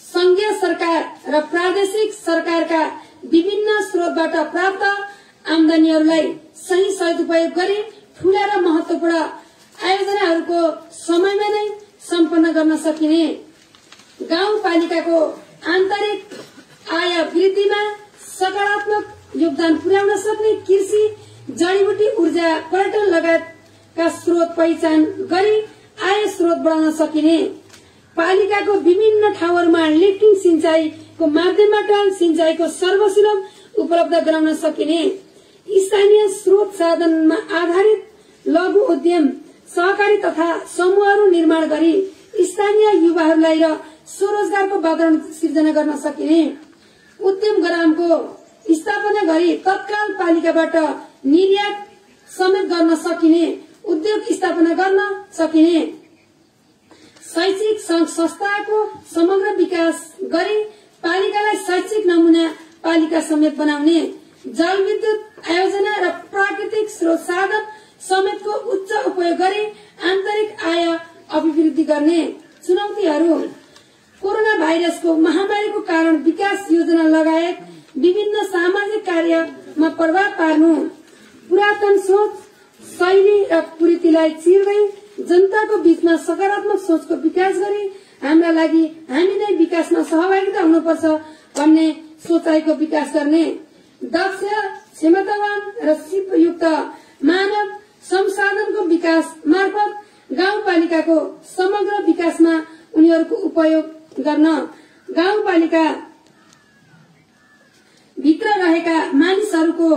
संघीय सरकार र प्रादेशिक सरकारका विभिन्न स्रोतबाट प्राप्त आमदानीहरूलाई सही सदुपयोग गरी ठूला र महत्वपूर्ण आयोजनाहरूको समयमा नै सम्पन्न गर्न सकिने। गाउँपालिकाको आन्तरिक आय वृद्धिमा सकारात्मक योगदान पुर्याउन सक्ने कृषि, जडीबुटी, ऊर्जा, पर्यटन लगायतका स्रोत पहिचान गरी आय स्रोत बढाउन सकिने। पालिकाको विभिन्न ठाउँहरूमा लिफ्टिङ सिंचाईको माध्यमबाट सिंचाईको सर्वसुलभ उपलब्ध गराउन सकिने। स्थानीय स्रोत साधनमा आधारित लघु उद्यम, सहकारी तथा समूहहरू निर्माण गरी स्थानीय युवाहरूलाई र स्वरोजगारको वातावरण सिर्जना गर्न सकिने। उद्यम ग्रामको स्थापना गरी तत्काल पालिकाबाट निर्यात समेत गर्न सकिने उद्योग स्थापना गर्न सकिने। शैक्षिक संघ संस्थाको समग्र विकास गरी पालिकालाई शैक्षिक नमूना पालिका समेत बनाउने। जलविद्युत आयोजना र प्राकृतिक स्रोत साधन समेतको उच्च उपयोग गरी आन्तरिक आय अभिवृद्धि गर्ने। चुनौतीहरू: कोरोना भाइरसको महामारीको कारण विकास योजना लगायत विभिन्न सामाजिक कार्यमा प्रभाव पार्नु, पुरातन सोच शैली र कुरीतिलाई चिर्दै जनताको बीचमा सकारात्मक सोचको विकास गरी हाम्रा लागि हामी नै विकासमा सहभागिता हुनुपर्छ भन्ने सोचाइको विकास गर्ने। दक्ष, क्षमतावान र सिपयुक्त मानव संसाधनको विकास मार्फत गाउँपालिकाको समग्र विकासमा उनीहरूको उपयोग गर्न। गाउँपालिका भित्र रहेका मानिसहरूको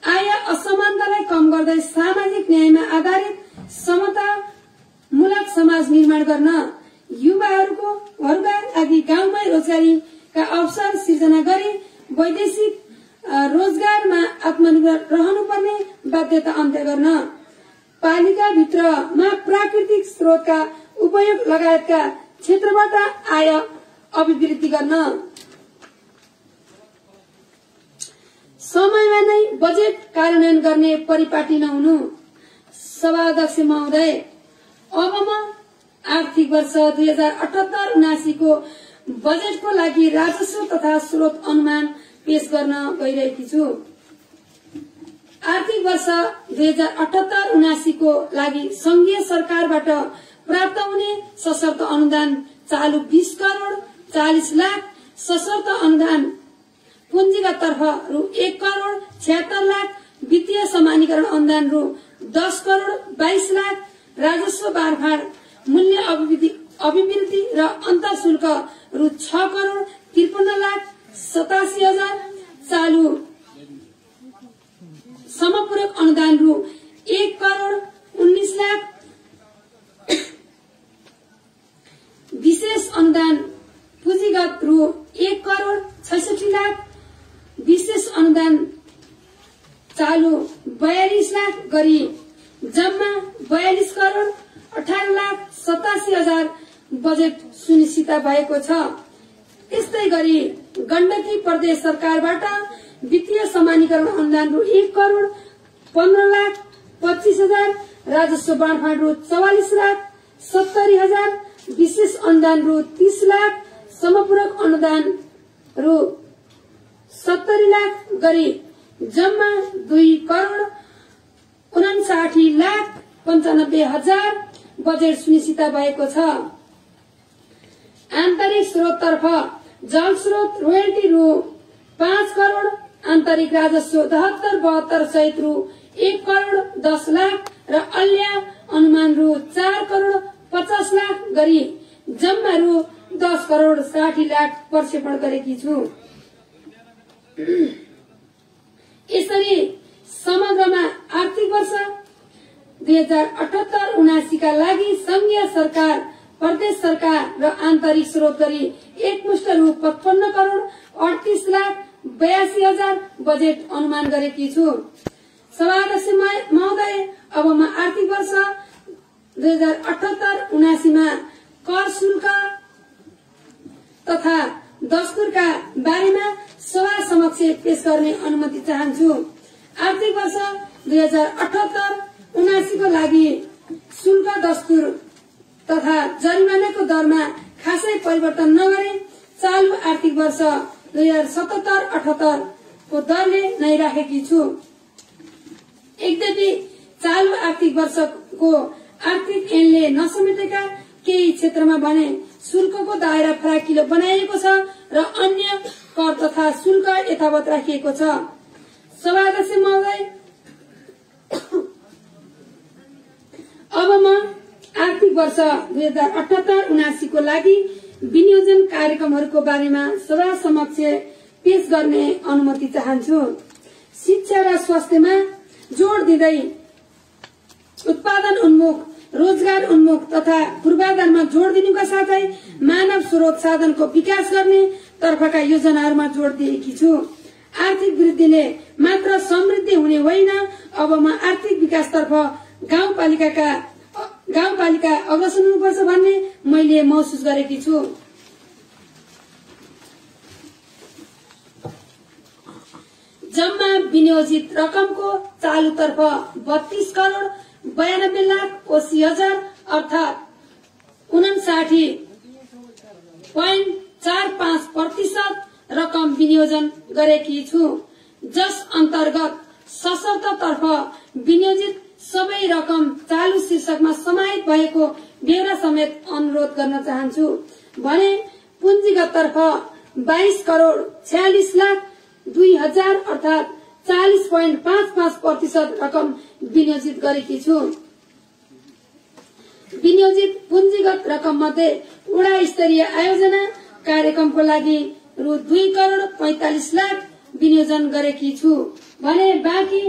आय असमानतालाई कम गर्दै सामाजिक न्यायमा आधारित समतामूलक समाज निर्माण गर्न। युवाहरूका लागि गाउँमै रोजगारीका अवसर सिर्जना गरी वैदेशिक रोजगारमा आत्मनिर्भर रहनुपर्ने बाध्यता अन्त्य गर्न। पालिका भित्रमा प्राकृतिक स्रोतका उपयोग लगायतका क्षेत्रबाट आय अभिवृद्धि गर्न। समयमा नै बजेट कार्यान्वयन गर्ने परिपाटी नहुनु। सभाध्यक्ष महोदय, अब म आर्थिक वर्ष 2078-79 को बजेटको लागि राजस्व तथा स्रोत अनुमान पेश गर्न गइरहेकी छु। आर्थिक वर्ष 2078-79 को लागि संघीय सरकारबाट प्राप्त हुने सशर्त अनुदान चालू 20 करोड़ 40 लाख, सशर्त अनुदान पुंजीगत तर्फ रु 1 करोड़ 76 लाख, वित्तीय समानीकरण अनुदान रु 10 करोड़ 22 लाख, राजस्व बारफार मूल्य अभिवृद्धि र अन्तर शुल्क रु 6 करोड़ 53 लाख 87 हजार, चालू समपूरक अनुदान रु 1 करोड़ 19 लाख, विशेष अनुदान पुंजीगत रु 1 करोड़ 66 लाख, विशेष अनुदान चालू 42 लाख गरी जम्मा 42 करोड़ 18 लाख 87 हजार बजेट सुनिश्चित भएको छ। त्यस्तै गरी गण्डकी प्रदेश सरकारबाट वित्तीय समानीकरण अनुदान रु 1 करोड़ 15 लाख 25 हजार, राजस्व बाँडफाँड रु 44 लाख 70 हजार, विशेष अनुदान रु 30 लाख, समपूरक अनुदान रु 70 लाख गरी जम्मा 2 करोड़ 59 लाख 95 हजार बजेट सुनिश्चित भएको छ। आन्तरिक स्रोत तर्फ जल स्रोत रोयल्टी रु 5 करोड़, आन्तरिक राजस्व 72-72 सहित रु 1 करोड़ 10 लाख र अन्य अनुमान रु 4 करोड़ 50 लाख गरी जम्मा रु 10 करोड़ 60 लाख प्रक्षेपण गरेकी छु। यसरी समग्रमा आर्थिक वर्ष 2078-79 का लागि संघीय सरकार, प्रदेश सरकार र आन्तरिक स्रोत गरी एकमुष्ट रु 55 करोड़ 38,82,000 बजेट अनुमान गरेकी छु। सभाध्यक्ष महोदय, अब म आर्थिक वर्ष 2078-79 मा कर शुल्क तथा दस्तुरका बारेमा सभा समक्ष पेश गर्ने अनुमति चाहन्छु। आर्थिक वर्ष 2078-79 को लागि शुल्क, दस्तुर तथा जरिमानाको दरमा खासै परिवर्तन नगरे चालू आर्थिक वर्ष 2077-78 को दरले नै राखेकी छु। यद्यपि चालू आर्थिक वर्षको आर्थिक ऐनले नसमेटेका केही क्षेत्रमा भने शुल्कको दायरा फराकिलो बनाइएको छ र अन्य कर तथा शुल्क यथावत राखिएको छ। सभाध्यक्ष महोदय, अब म आर्थिक वर्ष 2078-79 को लागि विनियोजन कार्यक्रमहरूको बारेमा सभा समक्ष पेश गर्ने अनुमति चाहन्छु। शिक्षा र स्वास्थ्यमा जोड़ दिँदै उत्पादन उन्मुख, रोजगार उन्मुख तथा पूर्वाधारमा जोड़ दिनुका साथै मानव स्रोत साधनको विकास गर्ने तर्फका योजनाहरूमा जोड़ दिएकी छु। आर्थिक वृद्धिले मात्र समृद्धि हुने होइन, अब म आर्थिक विकासतर्फ गाउँपालिका अग्रसर हुनुपर्छ भन्ने मैले महसुस गरेकी छु। जम्मा विनियोजित रकमको चालुतर्फ 32 करोड़ 92,80,000 अर्थात 59.45% रकम विनियोजन गरेकी छु, जस अन्तर्गत सशर्त तर्फ विनियोजित सबै रकम चालू शीर्षकमा समाहित भएको ब्यौरा समेत अनुरोध गर्न चाहन्छु भने पुँजीगत तर्फ 22 करोड़ 46,02,000 अर्थात 40.55% रकम विनियोजित गरेकी छु। विनियोजित पुँजीगत रकम मध्ये वडा स्तरीय आयोजना कार्यक्रमको लागि रु 2 करोड़ 45 लाख विनियोजन गरेकी छु भने बाँकी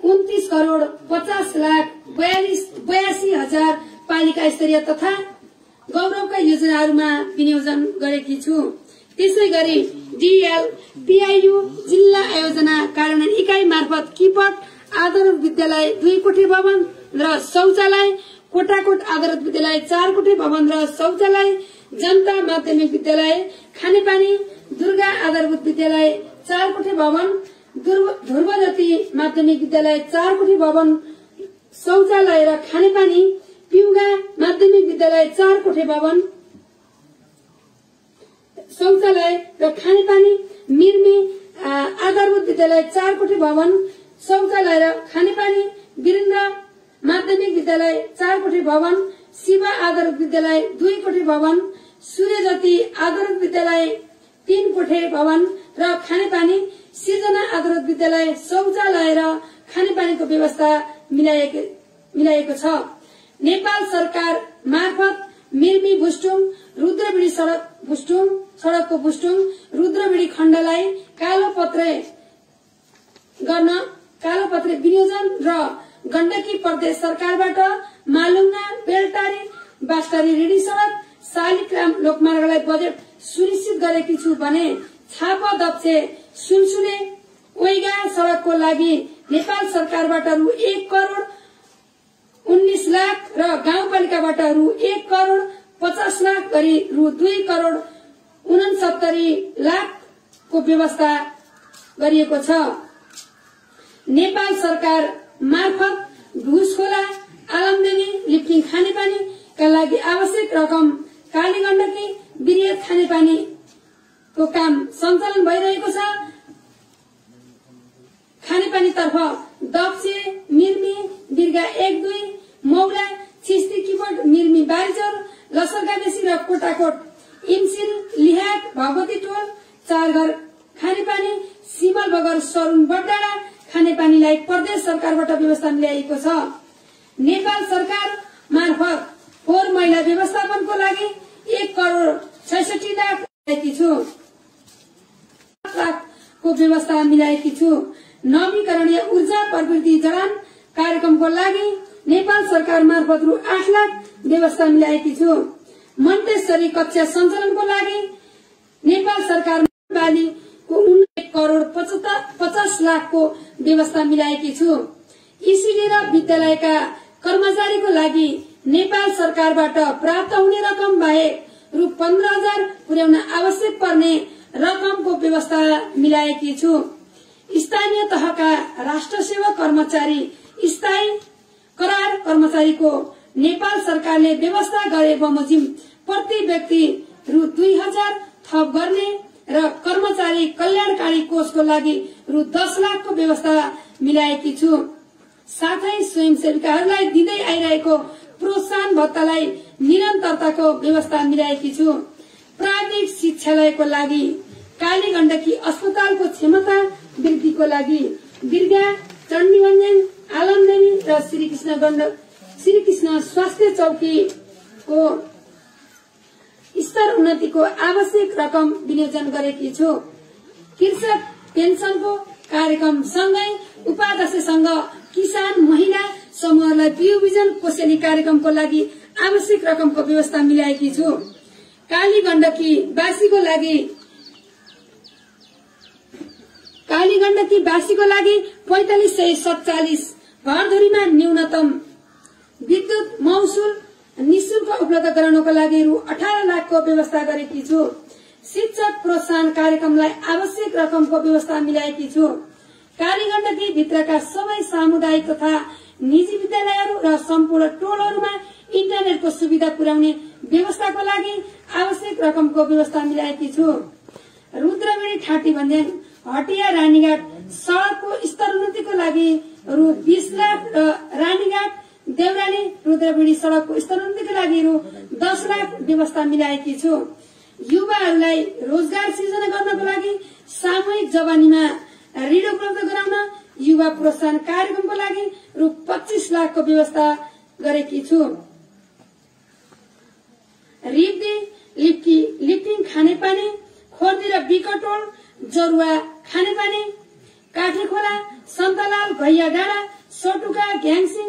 29 करोड़ 50,82,000 पालिका स्तरीय तथा गौरवका योजनाहरूमा विनियोजन गरेकी छु। त्यसै गरी डीएल पीआईयू जिल्ला आयोजना कार्यान्वयन इकाई मार्फत किपट आधारित विद्यालय 2 कोठी भवन र शौचालय, कोटाकोट आधारित विद्यालय 4 कोठी भवन र शौचालय, जनता माध्यमिक विद्यालय खानेपानी, दुर्गा आधारभूत विद्यालय 4 कोठी भवन, ध्रुवज्योति माध्यमिक विद्यालय 4 कोठी भवन, शौचालय र खानेपानी, पिउगा माध्यमिक विद्यालय 4 कोठी भवन, शौचालय र खानेपानी, मिर्मी आधारभूत विद्यालय 4 कोठी भवन, शौचालय र खानेपानी, वीरेन्द्र माध्यमिक विद्यालय 4 कोठी भवन, शिवा आधारभूत विद्यालय 2 कोठी भवन, सूर्यज्योति आधारभूत विद्यालय 3 कोठी भवन र खानेपानी, सिर्जना आधारभूत विद्यालय, शौचालय र खानेपानीको व्यवस्था मिलाएको छ। नेपाल सरकार मार्फत मिर्मी बुस्टुङ रुद्रबिडी सड़कको बुस्टुङ रुद्रबिडी खण्डलाई कालोपत्रे विनियोजन र गण्डकी प्रदेश सरकारबाट मालुङना बेलटारी बास्टारी रेडी सड़क शालिग्राम लोकमार्गलाई बजेट सुनिश्चित गरेकी छु भने छापा दप्से सुनसुने ओइगा सड़कको लागि नेपाल सरकारबाट रु 1 करोड़ 19 लाख र गाउँपालिकाबाट रु 1 करोड़ 50 लाख गरी रु 2 करोड़ 69 लाख को व्यवस्था गरिएको छ। नेपाल सरकार मार्फत घुसखोला आलमदेवी लिफ्टिङ खानेपानी का लागि आवश्यक रकम कालीगण्डकी बिरियत खानेपानी को काम सञ्चालन भइरहेको छ। खानेपानी तर्फ दप्से, मिर्मी, बिर्गा 1-2, मौला, चिस्ती, किपट, मिर्मी, बारीचौर, लसरगामेसी र कोटाकोट, इमसिल, लिहाट, भगवती टोल, 4 घर खानेपानी, सिमल बगर, सरुन बडाडा खानेपानीलाई प्रदेश सरकारबाट व्यवस्था मिलाइएको छ। नेपाल सरकार मार्फत फोहोर मैला व्यवस्थापनको लागि 1 करोड़ 66 लाख को व्यवस्था मिलाएकी छु। नवीकरणीय ऊर्जा प्रवृत्ति जडान कार्यक्रमको लागि नेपाल सरकार मार्फत रु 8 लाख व्यवस्था मिलाएकी छु। मन्टेसरी कक्षा सञ्चालनको लागि नेपाल सरकार बालीको 1 करोड 50 लाखको व्यवस्था मिलाएकी छु। ईसीडी र विद्यालयका कर्मचारीको लागि नेपाल सरकारबाट प्राप्त हुने रकम बाहेक रु 15,000 पुर्याउन आवश्यक पर्ने रकमको व्यवस्था मिलाएकी छु। स्थानीय तहका राष्ट्र सेवा कर्मचारी स्थायी करार कर्मचारीको नेपाल सरकारले व्यवस्था गरे बमोजिम प्रति व्यक्ति रु 2,000 थप गर्ने र कर्मचारी कल्याणकारी कोषको लागि रु 10 लाखको व्यवस्था मिलाएकी छु। साथै स्वयंसेविकाहरूलाई दिँदै आइरहेको प्रोत्साहन भत्तालाई निरन्तरताको व्यवस्था मिलाएकी छु। प्राविधिक शिक्षालयको लागि काली गण्डकी अस्पतालको क्षमता वृद्धिको लागि बिर्गा, चण्डीमञ्जन, आलमदेवी र श्रीकृष्ण स्वास्थ्य चौकीको स्तर उन्नतिको आवश्यक रकम विनियोजन गरेकी छु। कृषक पेन्सनको कार्यक्रम सँगै उपाध्यक्षसँग किसान महिला समूहलाई बिउबिजन कोसेली कार्यक्रमको लागि आवश्यक रकमको व्यवस्था मिलाएकी छु। काली गण्डकी बासीको लागि 4547 घरधुरीमा न्यूनतम विद्युत महसुल निशुल्क उपलब्ध गराउनको लागि रु 18 लाखको व्यवस्था गरेकी छु। शिक्षक प्रोत्साहन कार्यक्रमलाई आवश्यक रकमको व्यवस्था मिलाएकी छु। कालीगण्डकी भित्रका सबै सामुदायिक तथा निजी विद्यालयहरू र सम्पूर्ण टोलहरूमा इन्टरनेटको सुविधा पुर्याउने व्यवस्थाको लागि आवश्यक रकमको व्यवस्था मिलाएकी छु। रुद्रवेणी ठाटी भन्ज्याङ हटिया रानीघाट सड़कको स्तरोन्नतिको लागि रु 20 लाख र रानीघाट देउराली रुद्रवेणी सड़कको स्तरोन्नतिको लागि रु 10 लाख व्यवस्था मिलाएकी छु। युवाहरूलाई रोजगार सृजना गर्नको लागि सामूहिक जवानीमा ऋण उपलब्ध गराउन युवा प्रोत्साहन कार्यक्रमको लागि रु 25 लाखको व्यवस्था गरेकी छु। रिब्दी, लिफ्टिङ खानेपानी, खोर्दी र बिकटोल, जरुवा खानेपानी, काठीखोला, सन्तलाल, भैया डाँडा, सटुका, ग्याङसिङ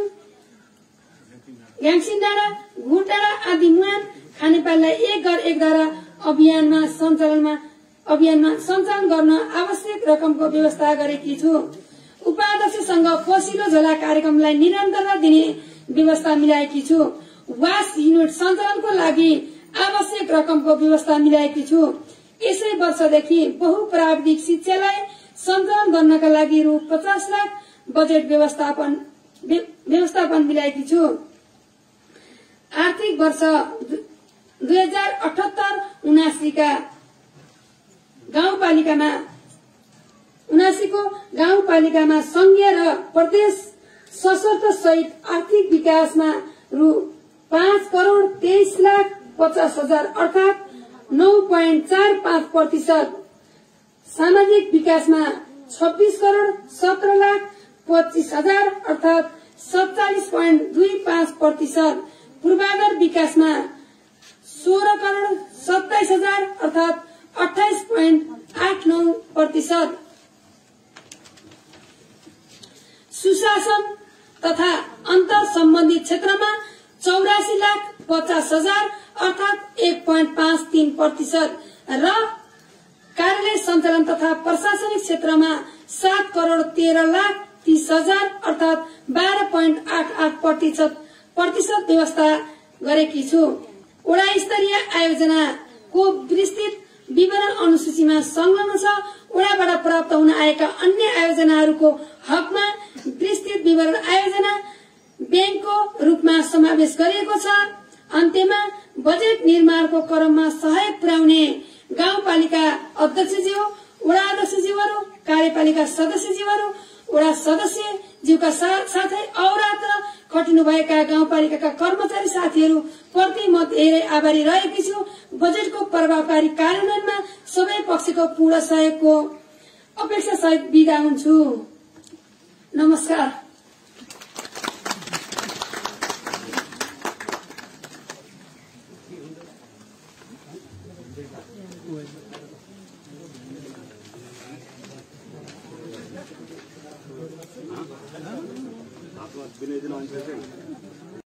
डाँडा, घुट डाँडा आदि मुहान खानेपानीलाई एक घर एक धारा अभियानमा सञ्चालन गर्न आवश्यक रकमको व्यवस्था गरेकी छु। उपाध्यक्षसँग पसिलो झोला कार्यक्रमलाई निरन्तरता दिने व्यवस्था मिलाएकी छु। वास युनिट सञ्चालनको लागि आवश्यक रकमको व्यवस्था मिलाएकी छु। यसै वर्षदेखि बहुप्राविधिक शिक्षालाई सञ्चालन गर्नका लागि रु 50 लाख बजेट व्यवस्थापन मिलाएकी छु। आर्थिक वर्ष 2078-79 का गाउँपालिकामा संघीय र प्रदेश सशर्त सहित आर्थिक विकासमा रु 5 करोड 23 लाख 50 हजार अर्थात 9.45%, सामाजिक विकासमा 26 करोड 17 लाख 25 हजार अर्थात 47.25%, पूर्वाधार विकासमा 16 करोड 27 हजार अर्थात 28.89%, सुशासन तथा अन्तर सम्बन्धित क्षेत्रमा 84 लाख 50 हजार अर्थात 1.53% र कार्यालय सञ्चालन तथा प्रशासनिक क्षेत्रमा 7 करोड 13 लाख 30 हजार अर्थात 12.88% व्यवस्था गरेकी छु। वडा स्तरीय आयोजनाको विस्तृत विवरण अनुसूचीमा संलग्न छ। वडाबाट प्राप्त हुन आएका अन्य आयोजनाहरूको हकमा विस्तृत विवरण आयोजना बैंकको रूपमा समावेश गरिएको छ। अन्त्यमा बजेट निर्माणको क्रममा सहयोग पुर्याउने गाउँपालिका अध्यक्षज्यू, वडा अध्यक्षज्यूहरू, कार्यपालिका सदस्यज्यूहरू, वडा सदस्यज्यूका साथै अहोरात्र खटिनुभएका गाउँपालिकाका कर्मचारी साथीहरू प्रति म धेरै आभारी रहेकी छु। बजेटको प्रभावकारी कार्यान्वयनमा सबै पक्षको पूर्ण सहयोगको अपेक्षा सहित बिदा हुन्छु। नमस्कार। विनय दिनुहुन्छ